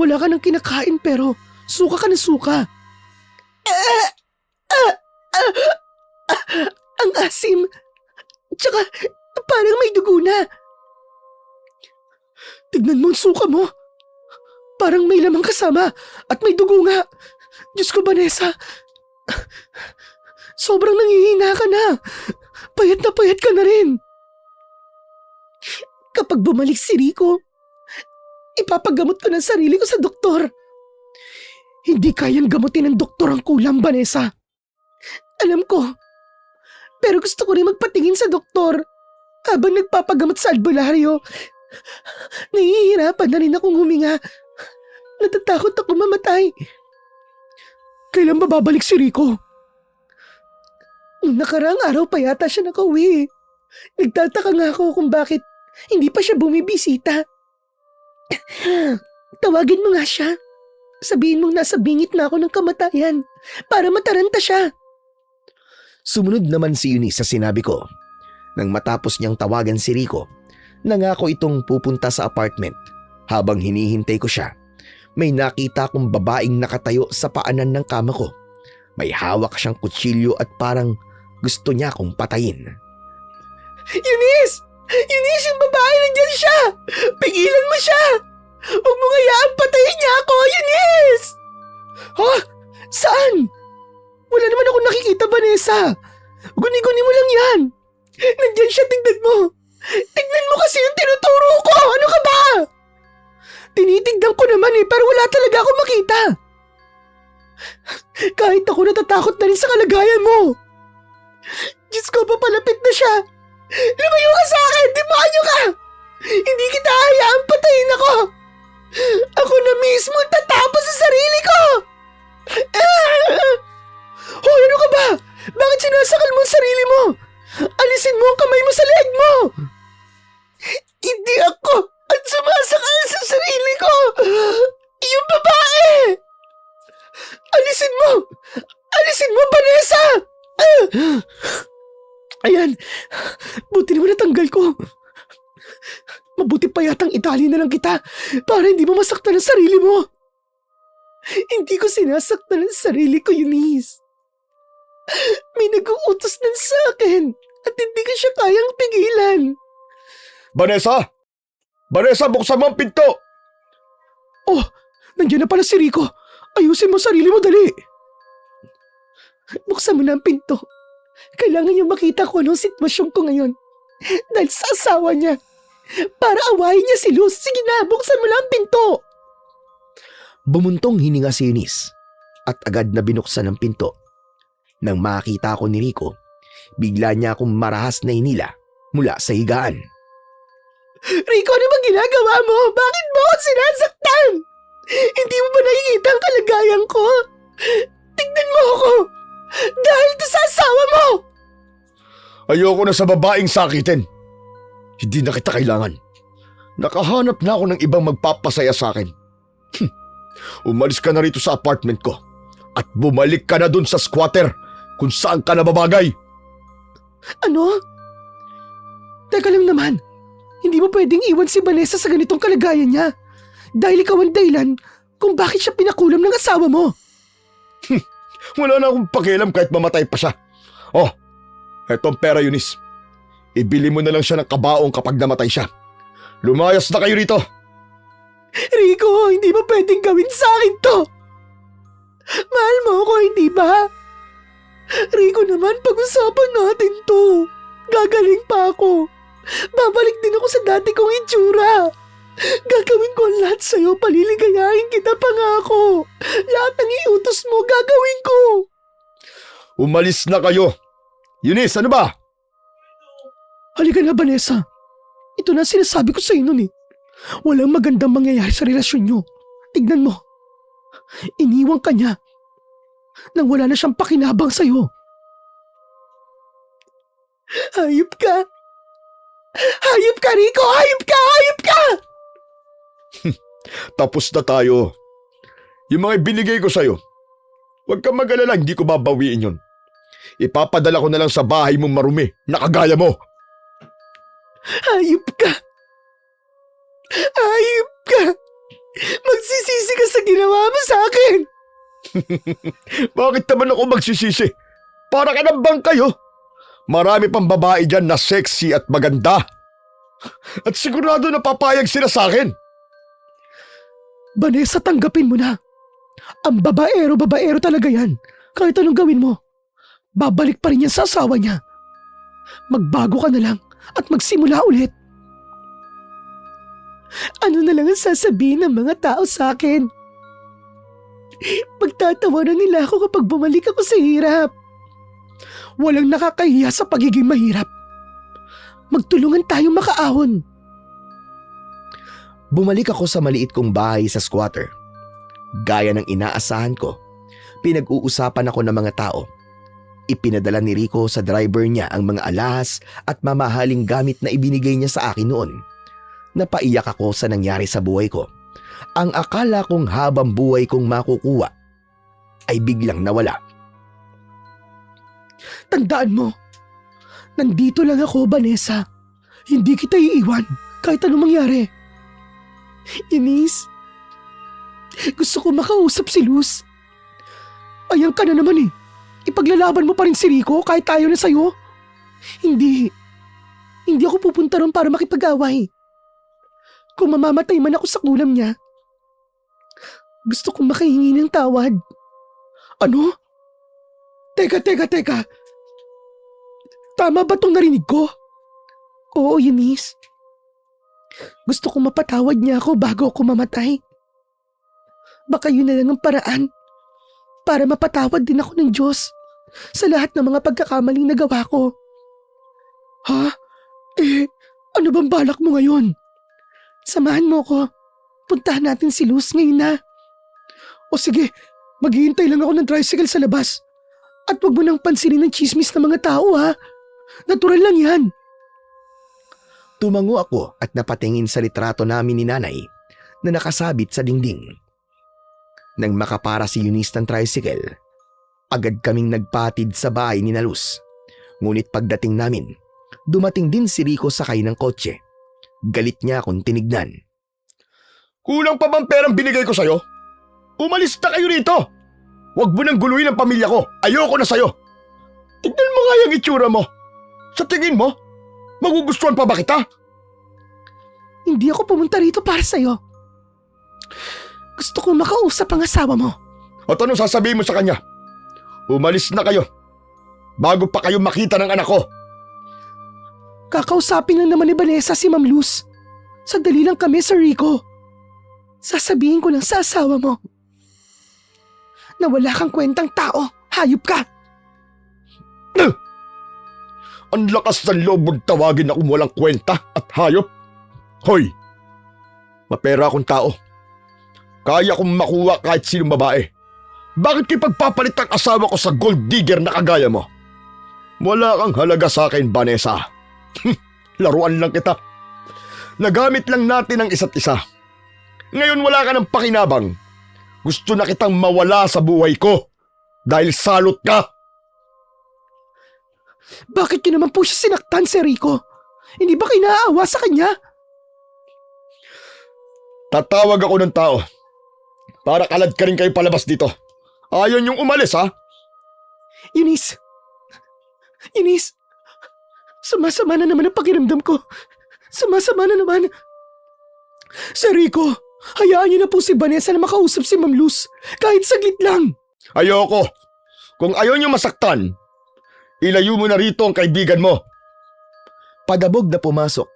Wala ka nang kinakain pero suka ka na suka. Ang asim. Tsaka parang may dugo na. Tignan mo ang suka mo. Parang may lamang kasama at may dugo nga. Diyos ko, Vanessa. Sobrang nangihina ka na. Payat ka na rin. Kapag bumalik si Rico, ipapagamot ko ng sarili ko sa doktor. Hindi kayang gamutin ng doktor ang kulam, Vanessa. Alam ko. Pero gusto ko rin magpatingin sa doktor habang nagpapagamot sa albularyo. Nahihirapan na rin akong huminga. Natatakot ako mamatay. Kailan ba babalik si Rico? Nung nakaraang araw pa yata siya nakauwi. Nagtataka nga ako kung bakit hindi pa siya bumibisita. Tawagin mo nga siya. Sabihin mong nasa bingit na ako ng kamatayan para mataranta siya. Sumunod naman si Eunice sa sinabi ko. Nang matapos niyang tawagan si Rico, nangako itong pupunta sa apartment. Habang hinihintay ko siya, may nakita kong babaeng nakatayo sa paanan ng kama ko. May hawak siyang kutsilyo at parang gusto niya akong patayin. Eunice! Eunice, yung babae nandiyan siya! Pigilan mo siya! Huwag mo hayaang patayin niya ako, Eunice! Ha? Saan? Wala naman ako nakikita, Vanessa. Guni-guni mo lang yan. Nandiyan siya, tignan mo. Tignan mo kasi yung tinuturo ko. Ano ka ba? Tinitignan ko naman pero wala talaga ako makita. Kahit ako natatakot na rin sa kalagayan mo. Diyos ko, papalapit na siya. Lumayo ka sa akin, demonyo ka. Hindi kita hayaang patayin ako. Ako na mismo tatapos sa sarili ko. Hoy, ano ka ba? Bakit sinasakal mo ang sarili mo? Alisin mo ang kamay mo sa leeg mo. Hindi ako at sumasakal sa sarili ko. Yung babae. Alisin mo. Alisin mo, Vanessa. Ayan. Buti naman natanggal ko. Mabuti pa yatang itali na lang kita para hindi mo masaktan ang sarili mo. Hindi ko sinasaktan ang sarili ko, Eunice. May nag-uutos din sa akin at hindi ko siya kayang pigilan. Vanessa! Vanessa, buksan mo ang pinto! Oh, nandiyan na pala si Rico. Ayusin mo sarili mo, dali. Buksan mo na ang pinto. Kailangan niya makita ko anong sitwasyon ko ngayon. Dahil sa asawa niya. Para awayin niya si Luz. Sige na, buksan mo na ang pinto. Bumuntong hininga si Eunice at agad na binuksan ang pinto. Nang makita ko ni Rico, bigla niya akong marahas na inila mula sa higaan. Rico, ano bang ginagawa mo? Bakit mo ako sinasaktan? Hindi mo ba nakikita ang kalagayan ko? Tignan mo ako! Dahil to sa asawa mo! Ayoko na sa babaeng sakitin. Hindi na kita kailangan. Nakahanap na ako ng ibang magpapasaya sa akin. Umalis ka na rito sa apartment ko at bumalik ka na dun sa squatter kung saan ka nababagay. Ano? Teka lang naman. Hindi mo pwedeng iwan si Vanessa sa ganitong kalagayan niya. Dahil ikaw ang dahilan kung bakit siya pinakulam ng asawa mo. Wala na akong pakialam kahit mamatay pa siya. Oh, etong pera, Eunice. Ibili mo na lang siya ng kabaong kapag namatay siya. Lumayas na kayo rito. Rico, hindi mo pwedeng gawin sa akin to. Mahal mo ako, hindi ba? Rico naman, pag-usapan natin to. Gagaling pa ako. Babalik din ako sa dati kong itsura. Gagawin ko ang lahat sa'yo, paliligayahin kita pangako. Lahat ng iutos mo, gagawin ko. Umalis na kayo. Eunice, ano ba? Halika na, Vanessa. Ito na ang sinasabi ko sa'yo nun eh. Walang magandang mangyayari sa relasyon nyo. Tignan mo. Iniwan ka niya nang wala na siyang pakinabang sa'yo. Hayop ka! Hayop ka, Rico! Hayop ka! Hayop ka! Tapos na tayo. Yung mga binigay ko sa'yo, huwag kang mag-alala, hindi ko babawiin yun. Ipapadala ko na lang sa bahay mong marumi na kagaya mo. Hayop ka! Hayop ka! Magsisisi ka sa ginawa mo sa akin! Bakit naman ako magsisisi? Para ka ng bangkayo. Marami pang babae dyan na sexy at maganda. At sigurado na papayag sila sa akin. Vanessa, tanggapin mo na. Ang babaero talaga yan. Kahit anong gawin mo, babalik pa rin yan sa asawa niya. Magbago ka na lang at magsimula ulit. Ano na lang ang sasabihin ng mga tao sa akin? Pagtatawanan nila ako kapag bumalik ako sa hirap. Walang nakakahiya sa pagiging mahirap. Magtulungan tayong makaahon. Bumalik ako sa maliit kong bahay sa squatter. Gaya ng inaasahan ko, pinag-uusapan ako ng mga tao. Ipinadala ni Rico sa driver niya ang mga alahas at mamahaling gamit na ibinigay niya sa akin noon. Napaiyak ako sa nangyari sa buhay ko. Ang akala kong habang buhay kong makukuha ay biglang nawala. Tandaan mo, nandito lang ako, Vanessa. Hindi kita iiwan kahit anong mangyari. Eunice, gusto ko makausap si Luz. Ayan ka na naman eh. Ipaglalaban mo pa rin si Rico kahit tayo na sa'yo. Hindi ako pupunta ron para makipag-away. Kung mamamatay man ako sa kulam niya, gusto kong makahingi ng tawad. Ano? Teka. Tama ba itong narinig ko? Oo, Eunice. Gusto kong mapatawad niya ako bago ako mamatay. Baka yun na lang ang paraan para mapatawad din ako ng Diyos sa lahat ng mga pagkakamaling nagawa ko. Ha? Ano bang balak mo ngayon? Samahan mo ko. Puntahan natin si Luz ngayon na. O sige, maghihintay lang ako ng tricycle sa labas. At wag mo nang pansinin ng chismis ng mga tao ha. Natural lang yan. Tumango ako at napatingin sa litrato namin ni nanay na nakasabit sa dingding. Nang makapara si Eunice ng tricycle, agad kaming nagpatid sa bahay ni Luz. Ngunit pagdating namin, dumating din si Rico sakay ng kotse. Galit niya akong tinignan. Kulang pa bang perang binigay ko sa'yo? Umalis na kayo rito! Huwag mo nang guluhin ang pamilya ko. Ayoko na sa'yo. Tignan mo nga yung itsura mo. Sa tingin mo, magugustuhan pa ba kita? Hindi ako pumunta rito para sa'yo. Gusto ko makausap ang asawa mo. At anong sasabihin mo sa kanya? Umalis na kayo. Bago pa kayo makita ng anak ko. Kakausapin lang naman ni Vanessa si Ma'am Luz. Sandali lang kami, Sir Rico. Sasabihin ko lang sa asawa mo na wala kang kwentang tao. Hayop ka! Ang lakas ng loob mong tawagin akong walang kwenta at hayop. Hoy! Mapera akong tao. Kaya kong makuha kahit sinong babae. Bakit kipagpapalit ang asawa ko sa gold digger na kagaya mo? Wala kang halaga sa akin, Vanessa. Laruan lang kita. Nagamit lang natin ang isa't isa. Ngayon wala ka ng pakinabang. Gusto na kitang mawala sa buhay ko dahil salot ka. Bakit niyo naman po siya sinaktan, Sir Rico? Hindi ba kayo naaawa sa kanya? Tatawag ako ng tao para kalad ka rin kayo palabas dito. Ayaw niyong umalis, ha? Eunice! Eunice! Sumasama na naman ang pakiramdam ko. Sumasama na naman. Sir Rico, hayaan niyo na po si Vanessa na makausap si Ma'am Luz. Kahit saglit lang. Ayoko. Kung ayaw niyo masaktan, ilayo mo na rito ang kaibigan mo. Padabog na pumasok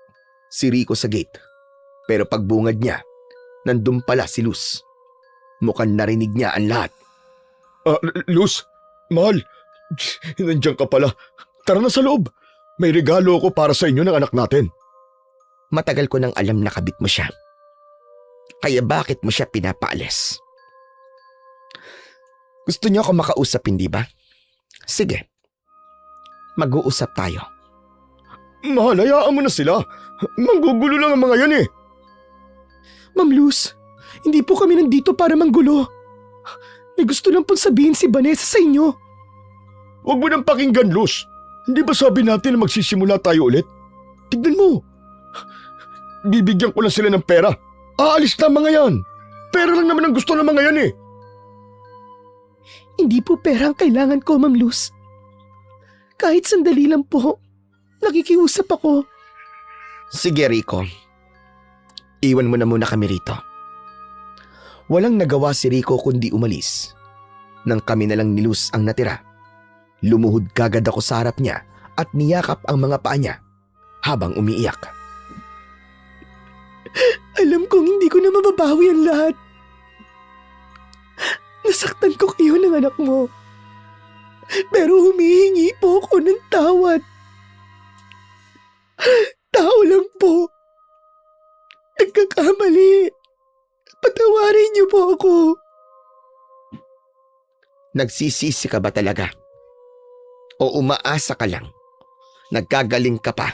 si Rico sa gate. Pero pagbungad niya, nandun pala si Luz. Mukhang narinig niya ang lahat. Luz, mahal, nandiyan ka pala. Tara na sa loob. May regalo ako para sa inyo ng anak natin. Matagal ko nang alam na kabit mo siya. Kaya bakit mo siya pinapaalis? Gusto niyo ako makausap, hindi ba? Sige. Mag-uusap tayo. Mahal, hayaan mo na sila. Manggugulo lang ang mga yan eh. Ma'am Luz, hindi po kami nandito para manggulo. May gusto lang pong sabihin si Vanessa sa inyo. Huwag mo nang pakinggan, Luz. Hindi ba sabi natin na magsisimula tayo ulit? Tignan mo. Bibigyan ko lang sila ng pera. Aalis na mga yan. Pera lang naman ang gusto ng mga yan eh. Hindi po pera ang kailangan ko, Ma'am Luz. Kahit sandali lang po, nakikiusap ako. Sige, Rico. Iwan mo na muna kami rito. Walang nagawa si Rico kundi umalis. Nang kami na lang ni Luz ang natira, lumuhod kagad ako sa harap niya at niyakap ang mga paa niya habang umiiyak. Alam kong hindi ko na mababawi ang lahat. Nasaktan ko kayo ng anak mo. Pero humihingi po ako ng tawad. Tao lang po. Nagkakamali. Patawarin niyo po ako. Nagsisisi ka ba talaga? O umaasa ka lang? Nagkagaling ka pa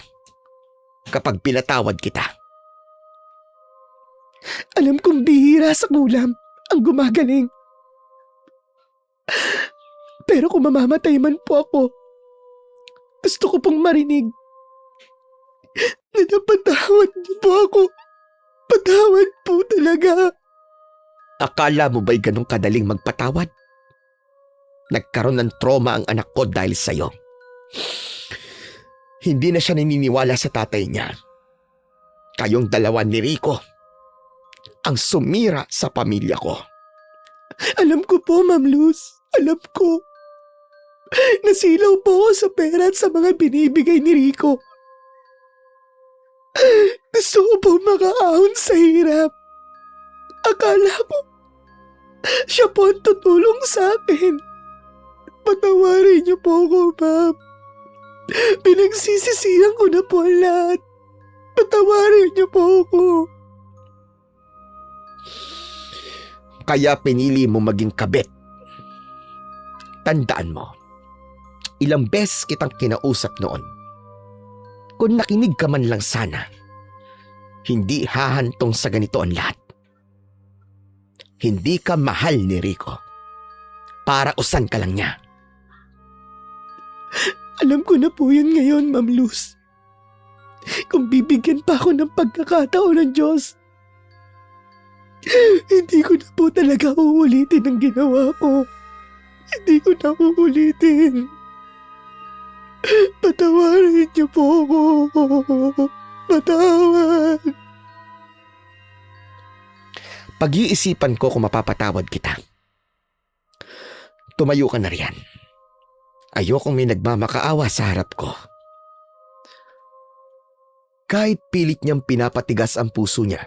kapag pinatawad kita? Alam kong bihira sa kulam ang gumagaling. Pero kung mamamatay man po ako, gusto ko pong marinig na napatawad niyo po ako. Patawad po talaga. Akala mo ba'y ganun kadaling magpatawad? Nagkaroon ng trauma ang anak ko dahil sa'yo. Hindi na siya naniniwala sa tatay niya. Kayong dalawa ni Rico ang sumira sa pamilya ko. Alam ko po, Ma'am Luz. Alam ko. Nasilaw po ako sa pera at sa mga binibigay ni Rico. Gusto ko po makaahon sa hirap. Akala ko siya po ang tutulong sa akin. Patawarin niyo po ako, Ma'am. Pinagsisisihan ko na po ang lahat. Patawarin niyo po ako. Kaya pinili mo maging kabit. Tandaan mo, ilang beses kitang kinausap noon. Kung nakinig ka man lang sana, hindi hahantong sa ganito ang lahat. Hindi ka mahal ni Rico. Para usan ka lang niya. Alam ko na po yun ngayon, Ma'am Luz. Kung bibigyan pa ako ng pagkakataon ng Diyos, hindi ko na po talaga uulitin ang ginawa ko. Hindi ko na uulitin. Patawarin niyo po ako. Patawad. Pag-iisipan ko kung mapapatawad kita. Tumayo ka na riyan. Ayokong may nagmamakaawa sa harap ko. Kahit pilit niyang pinapatigas ang puso niya,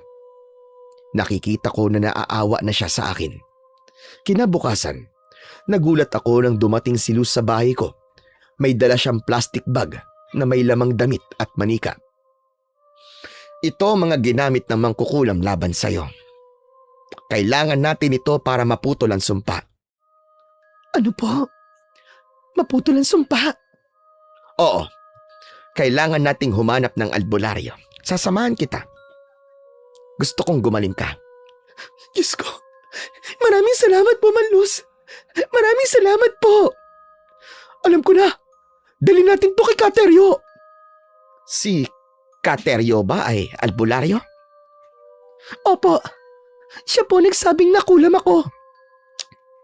nakikita ko na naaawa na siya sa akin. Kinabukasan, nagulat ako nang dumating si Luz sa bahay ko. May dala siyang plastic bag na may lamang damit at manika. Ito mga ginamit ng mangkukulam laban sa'yo. Kailangan natin ito para maputol ang sumpa. Ano po? Maputol ang sumpa? Oo. Kailangan nating humanap ng albularyo. Sasamahan kita. Gusto kong gumaling ka. Diyos ko, maraming salamat po, Manlus. Maraming salamat po. Alam ko na, dali natin to kay Kateryo. Si Kateryo ba ay albularyo? Opo, siya po nagsabing nakulam ako.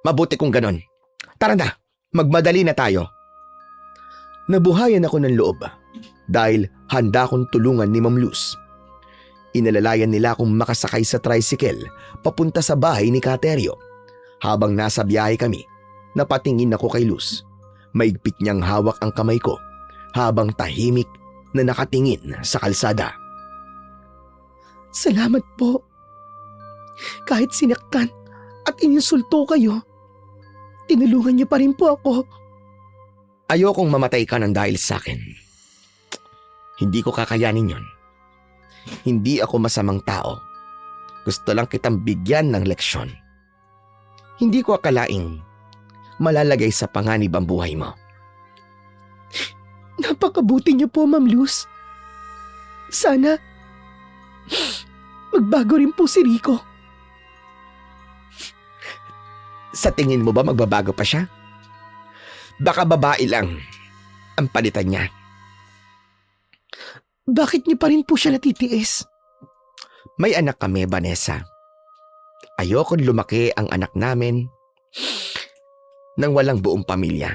Mabuti kung ganon. Tara na, magmadali na tayo. Nabuhayan ako ng loob dahil handa akong tulungan ni Ma'am Luz. Inalalayan nila akong makasakay sa tricycle papunta sa bahay ni Kateryo. Habang nasa biyahe kami, napatingin ako kay Luz. Maigpit niyang hawak ang kamay ko habang tahimik na nakatingin sa kalsada. Salamat po. Kahit sinaktan at ininsulto kayo, tinulungan niyo pa rin po ako. Ayokong mamatay ka ng dahil sa akin. Hindi ko kakayanin yon. Hindi ako masamang tao. Gusto lang kitang bigyan ng leksyon. Hindi ko akalaing malalagay sa panganib ang buhay mo. Napakabuti niyo po, Ma'am Luz. Sana magbago rin po si Rico. Sa tingin mo ba magbabago pa siya? Baka babae lang ang palitan niya. Bakit niyo pa rin po siya natitiis? May anak kami, Vanessa. Ayokong lumaki ang anak namin nang walang buong pamilya.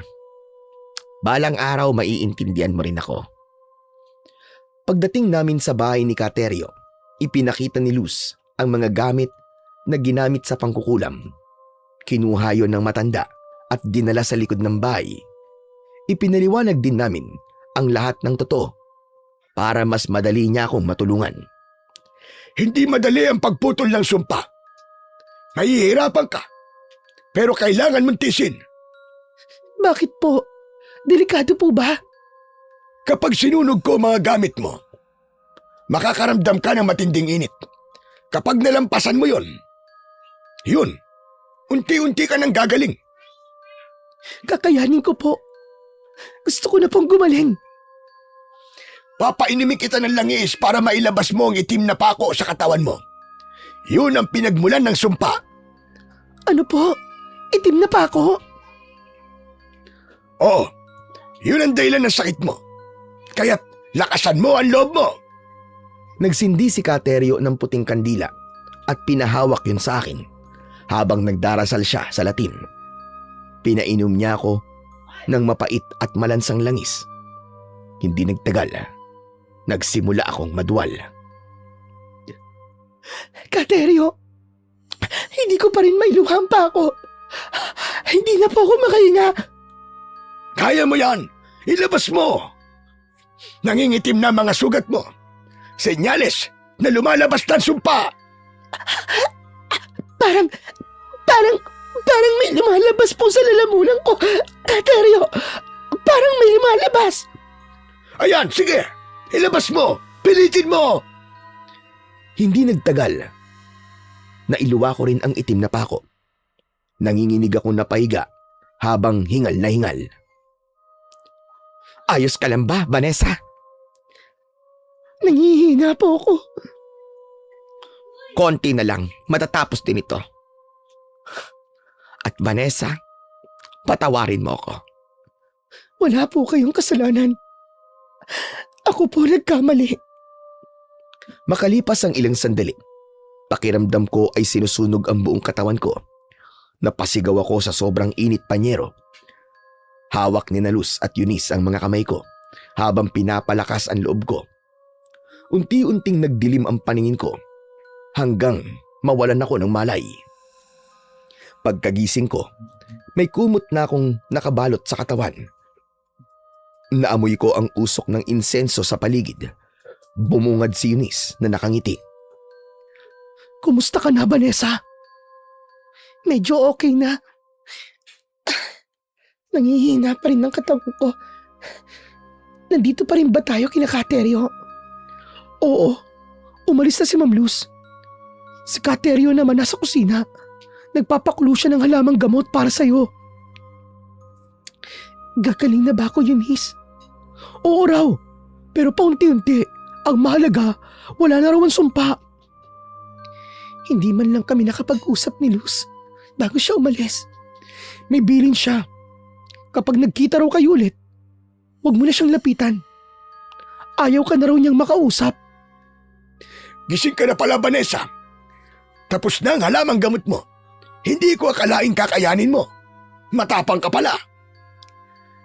Balang araw maiintindihan mo rin ako. Pagdating namin sa bahay ni Kateryo, ipinakita ni Luz ang mga gamit na ginamit sa pangkukulam. Kinuha yon ng matanda at dinala sa likod ng bahay. Ipinaliwanag din namin ang lahat ng totoo para mas madali niya akong matulungan. Hindi madali ang pagputol ng sumpa. Mahihirapan ka. Pero kailangan mong tisin. Bakit po? Delikado po ba? Kapag sinunog ko ang mga gamit mo, makakaramdam ka ng matinding init. Kapag nalampasan mo yun, unti-unti ka nang gagaling. Kakayanin ko po. Gusto ko na pong gumaling. Papainimin kita ng langis para mailabas mo ang itim na pako sa katawan mo. Yun ang pinagmulan ng sumpa. Ano po? Itim na pa ako? Oo, yun ang dahilan ng sakit mo. Kaya't lakasan mo ang loob mo. Nagsindi si Kateryo ng puting kandila at pinahawak yun sa akin habang nagdarasal siya sa Latin. Pinainom niya ako ng mapait at malansang langis. Hindi nagtagal, nagsimula akong madwal. Kateryo, hindi ko pa rin may luhang pa ako. Hindi na po ako makahinga. Kaya mo yan. Ilabas mo. Nangingitim na mga sugat mo. Senyales na lumalabas ng sumpa. Parang may lumalabas po sa lalamunan ko. Kateryo, parang may lumalabas. Ayan, sige. Ilabas mo. Pilitin mo. Hindi nagtagal. Nailuwa ko rin ang itim na pako. Nanginginig akong napahiga habang hingal na hingal. Ayos ka lang ba, Vanessa? Nangihina po ako. Konti na lang, matatapos din ito. At Vanessa, patawarin mo ako. Wala po kayong kasalanan. Ako po nagkamali. Makalipas ang ilang sandali, pakiramdam ko ay sinusunog ang buong katawan ko. Napasigaw ako sa sobrang init panyero. Hawak ni Luz at Eunice ang mga kamay ko habang pinapalakas ang loob ko. Unti-unting nagdilim ang paningin ko hanggang mawalan ako ng malay. Pagkagising ko, may kumot na akong nakabalot sa katawan. Naamoy ko ang usok ng insenso sa paligid. Bumungad si Eunice na nakangiti. Kumusta ka na, Vanessa? Medyo okay na. Nangihina pa rin ang katawan ko. Nandito pa rin ba tayo kina Kateryo? Oo, umalis na si Ma'am Luz. Si Kateryo naman nasa kusina. Nagpapakulo siya ng halamang gamot para sa'yo. Gagaling na ba ako, Eunice? Oo raw, pero paunti-unti. Ang mahalaga, wala na raw ang sumpa. Hindi man lang kami nakapag-usap ni Luz bago siya umalis. May bilin siya. Kapag nagkita raw kayo ulit, huwag mo na siyang lapitan. Ayaw ka na raw niyang makausap. Gising ka na pala, Vanessa. Tapos na ang halamang gamot mo. Hindi ko akalaing kakayanin mo. Matapang ka pala.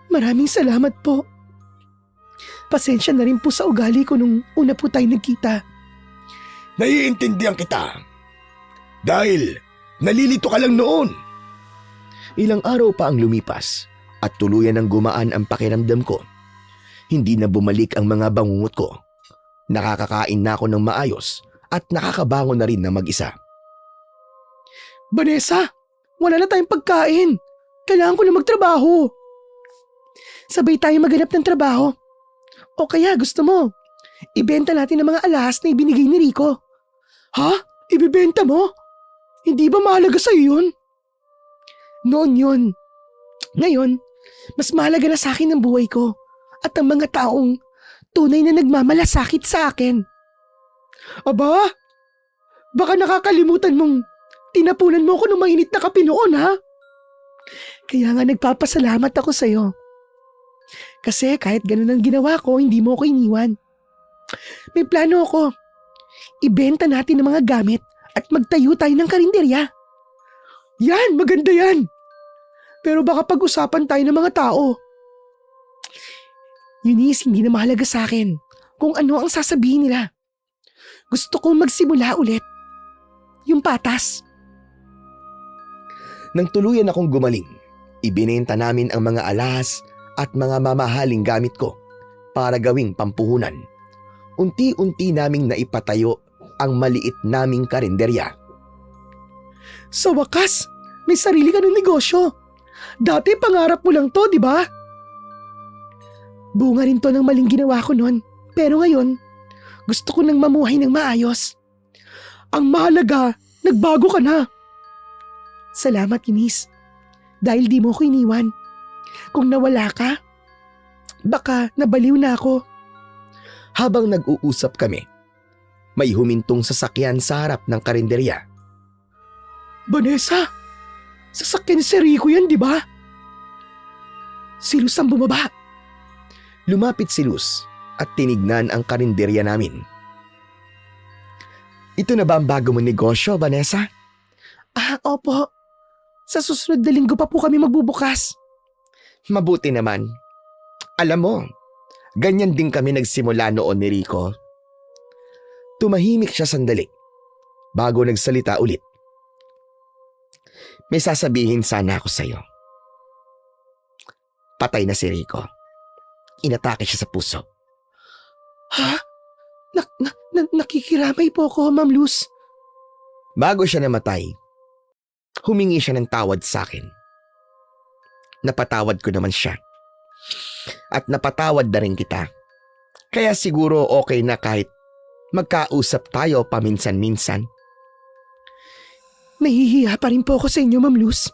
Maraming salamat po. Pasensya na rin po sa ugali ko nung una po tayo nagkita. Naiintindihan kita. Dahil nalilito ka lang noon. Ilang araw pa ang lumipas at tuluyan ng gumaan ang pakiramdam ko. Hindi na bumalik ang mga bangungot ko. Nakakakain na ako ng maayos at nakakabangon na rin na mag-isa. Vanessa, wala na tayong pagkain. Kailangan ko na magtrabaho. Sabay tayo maghanap ng trabaho. O kaya gusto mo, ibenta natin ang mga alahas na ibinigay ni Rico. Ha? Ibibenta mo? Hindi ba mahalaga sa'yo yun? Noon yun. Ngayon, mas mahalaga na sa akin ang buhay ko at ang mga taong tunay na nagmamalasakit sa akin. Aba, baka nakakalimutan mong tinapunan mo ako ng mainit na kape noon, ha? Kaya nga nagpapasalamat ako sa'yo. Kasi kahit ganun ang ginawa ko, hindi mo ako iniwan. May plano ako. Ibenta natin ang mga gamit at magtayo tayo ng karinderya. Yan, maganda yan. Pero baka pag-usapan tayo ng mga tao. Eunice, hindi na mahalaga sa akin kung ano ang sasabihin nila. Gusto kong magsimula ulit. Yung patas. Nang tuluyan akong gumaling, ibinenta namin ang mga alahas at mga mamahaling gamit ko para gawing pampuhunan. Unti-unti naming naipatayo ang maliit naming karinderya. Sa wakas, may sarili ka ng negosyo. Dati pangarap mo lang to, di ba? Bunga rin to ng maling ginawa ko noon. Pero ngayon, gusto ko nang mamuhay ng maayos. Ang mahalaga, nagbago ka na. Salamat, Eunice. Dahil di mo ko iniwan. Kung nawala ka, baka nabaliw na ako. Habang nag-uusap kami, may humintong sasakyan sa harap ng karinderya. Vanessa, sasakyan si Rico yan, di ba? Si Luz ang bumaba. Lumapit si Luz at tinignan ang karinderya namin. Ito na ba ang bago mong negosyo, Vanessa? Opo. Sa susunod na linggo pa po kami magbubukas. Mabuti naman. Alam mo, ganyan din kami nagsimula noon ni Rico. Tumahimik siya sandali bago nagsalita ulit. May sasabihin sana ako sa'yo. Patay na si Rico. Inatake siya sa puso. Ha? Nakikiramay po ako, Ma'am Luz. Bago siya namatay, humingi siya ng tawad sa akin. Napatawad ko naman siya. At napatawad na rin kita. Kaya siguro okay na kahit magkausap tayo paminsan-minsan. Nahihiya pa rin po ako sa inyo, Ma'am Luz.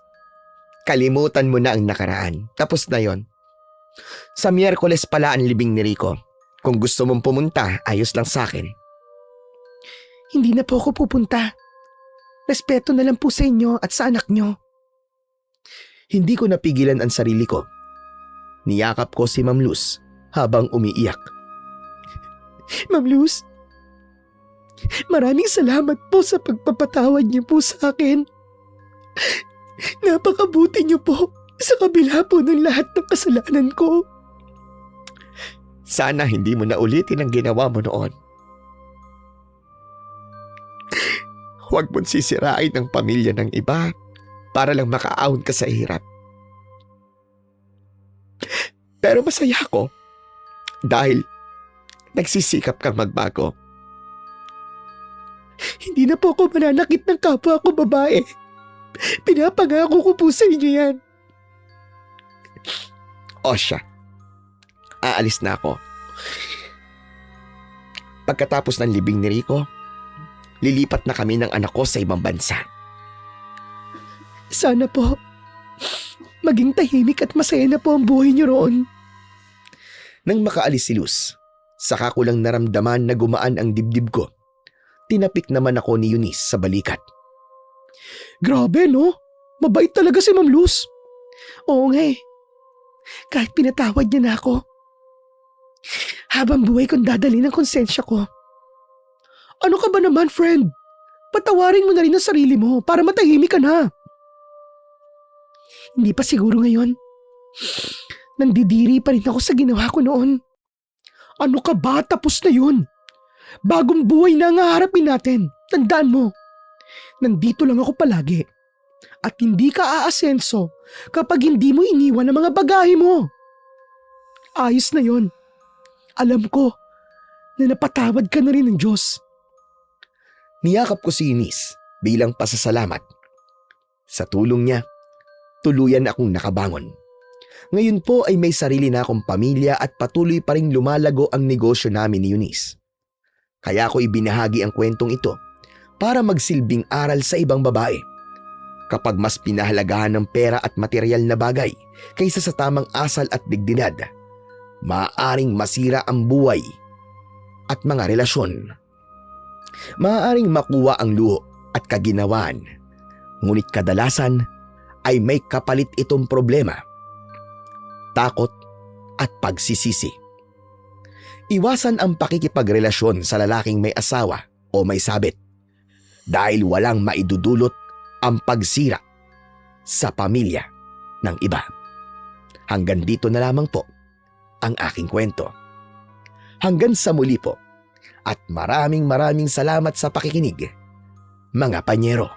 Kalimutan mo na ang nakaraan. Tapos na yon. Sa Miyerkules pala ang libing ni Rico. Kung gusto mong pumunta, ayos lang sa akin. Hindi na po ako pupunta. Respeto na lang po sa inyo at sa anak nyo. Hindi ko napigilan ang sarili ko. Niyakap ko si Ma'am Luz habang umiiyak. Ma'am Luz, maraming salamat po sa pagpapatawad niyo po sa akin. Napakabuti niyo po sa kabila po ng lahat ng kasalanan ko. Sana hindi mo na ulitin ang ginawa mo noon. Huwag mong sisirain ang pamilya ng iba para lang makaahon ka sa hirap. Pero masaya ako dahil nagsisikap kang magbago. Hindi na po ako mananakit ng kapwa ko babae. Pinapangako ko po sa inyo yan. O siya, aalis na ako. Pagkatapos ng libing ni Rico, lilipat na kami ng anak ko sa ibang bansa. Sana po, maging tahimik at masaya na po ang buhay niyo roon. Nang makaalis si Luz, saka ko lang naramdaman na gumaan ang dibdib ko. Tinapik naman ako ni Eunice sa balikat. Grabe no? Mabait talaga si Ma'am Luz. Oo nga eh. Kahit pinatawad niya na ako. Habang buhay kong dadali ng konsensya ko. Ano ka ba naman, friend? Patawarin mo na rin ang sarili mo para matahimik ka na. Hindi pa siguro ngayon. Nandidiri pa rin ako sa ginawa ko noon. Ano ka ba? Tapos na yun. Bagong buhay na ang haharapin natin. Tandaan mo. Nandito lang ako palagi. At hindi ka aasenso kapag hindi mo iniwan ang mga bagahe mo. Ayos na yon. Alam ko na napatawad ka na rin ng Diyos. Niyakap ko si Eunice bilang pasasalamat. Sa tulong niya, tuluyan akong nakabangon. Ngayon po ay may sarili na akong pamilya at patuloy pa ring lumalago ang negosyo namin ni Eunice. Kaya ako ibinahagi ang kwentong ito para magsilbing aral sa ibang babae. Kapag mas pinahalagahan ng pera at material na bagay kaysa sa tamang asal at dignidad, maaaring masira ang buhay at mga relasyon. Maaaring makuha ang luho at kaginawaan, ngunit kadalasan ay may kapalit itong problema, takot at pagsisisi. Iwasan ang pakikipagrelasyon sa lalaking may asawa o may sabit dahil walang maidudulot ang pagsira sa pamilya ng iba. Hanggang dito na lamang po ang aking kwento. Hanggang sa muli po at maraming salamat sa pakikinig, mga panyero.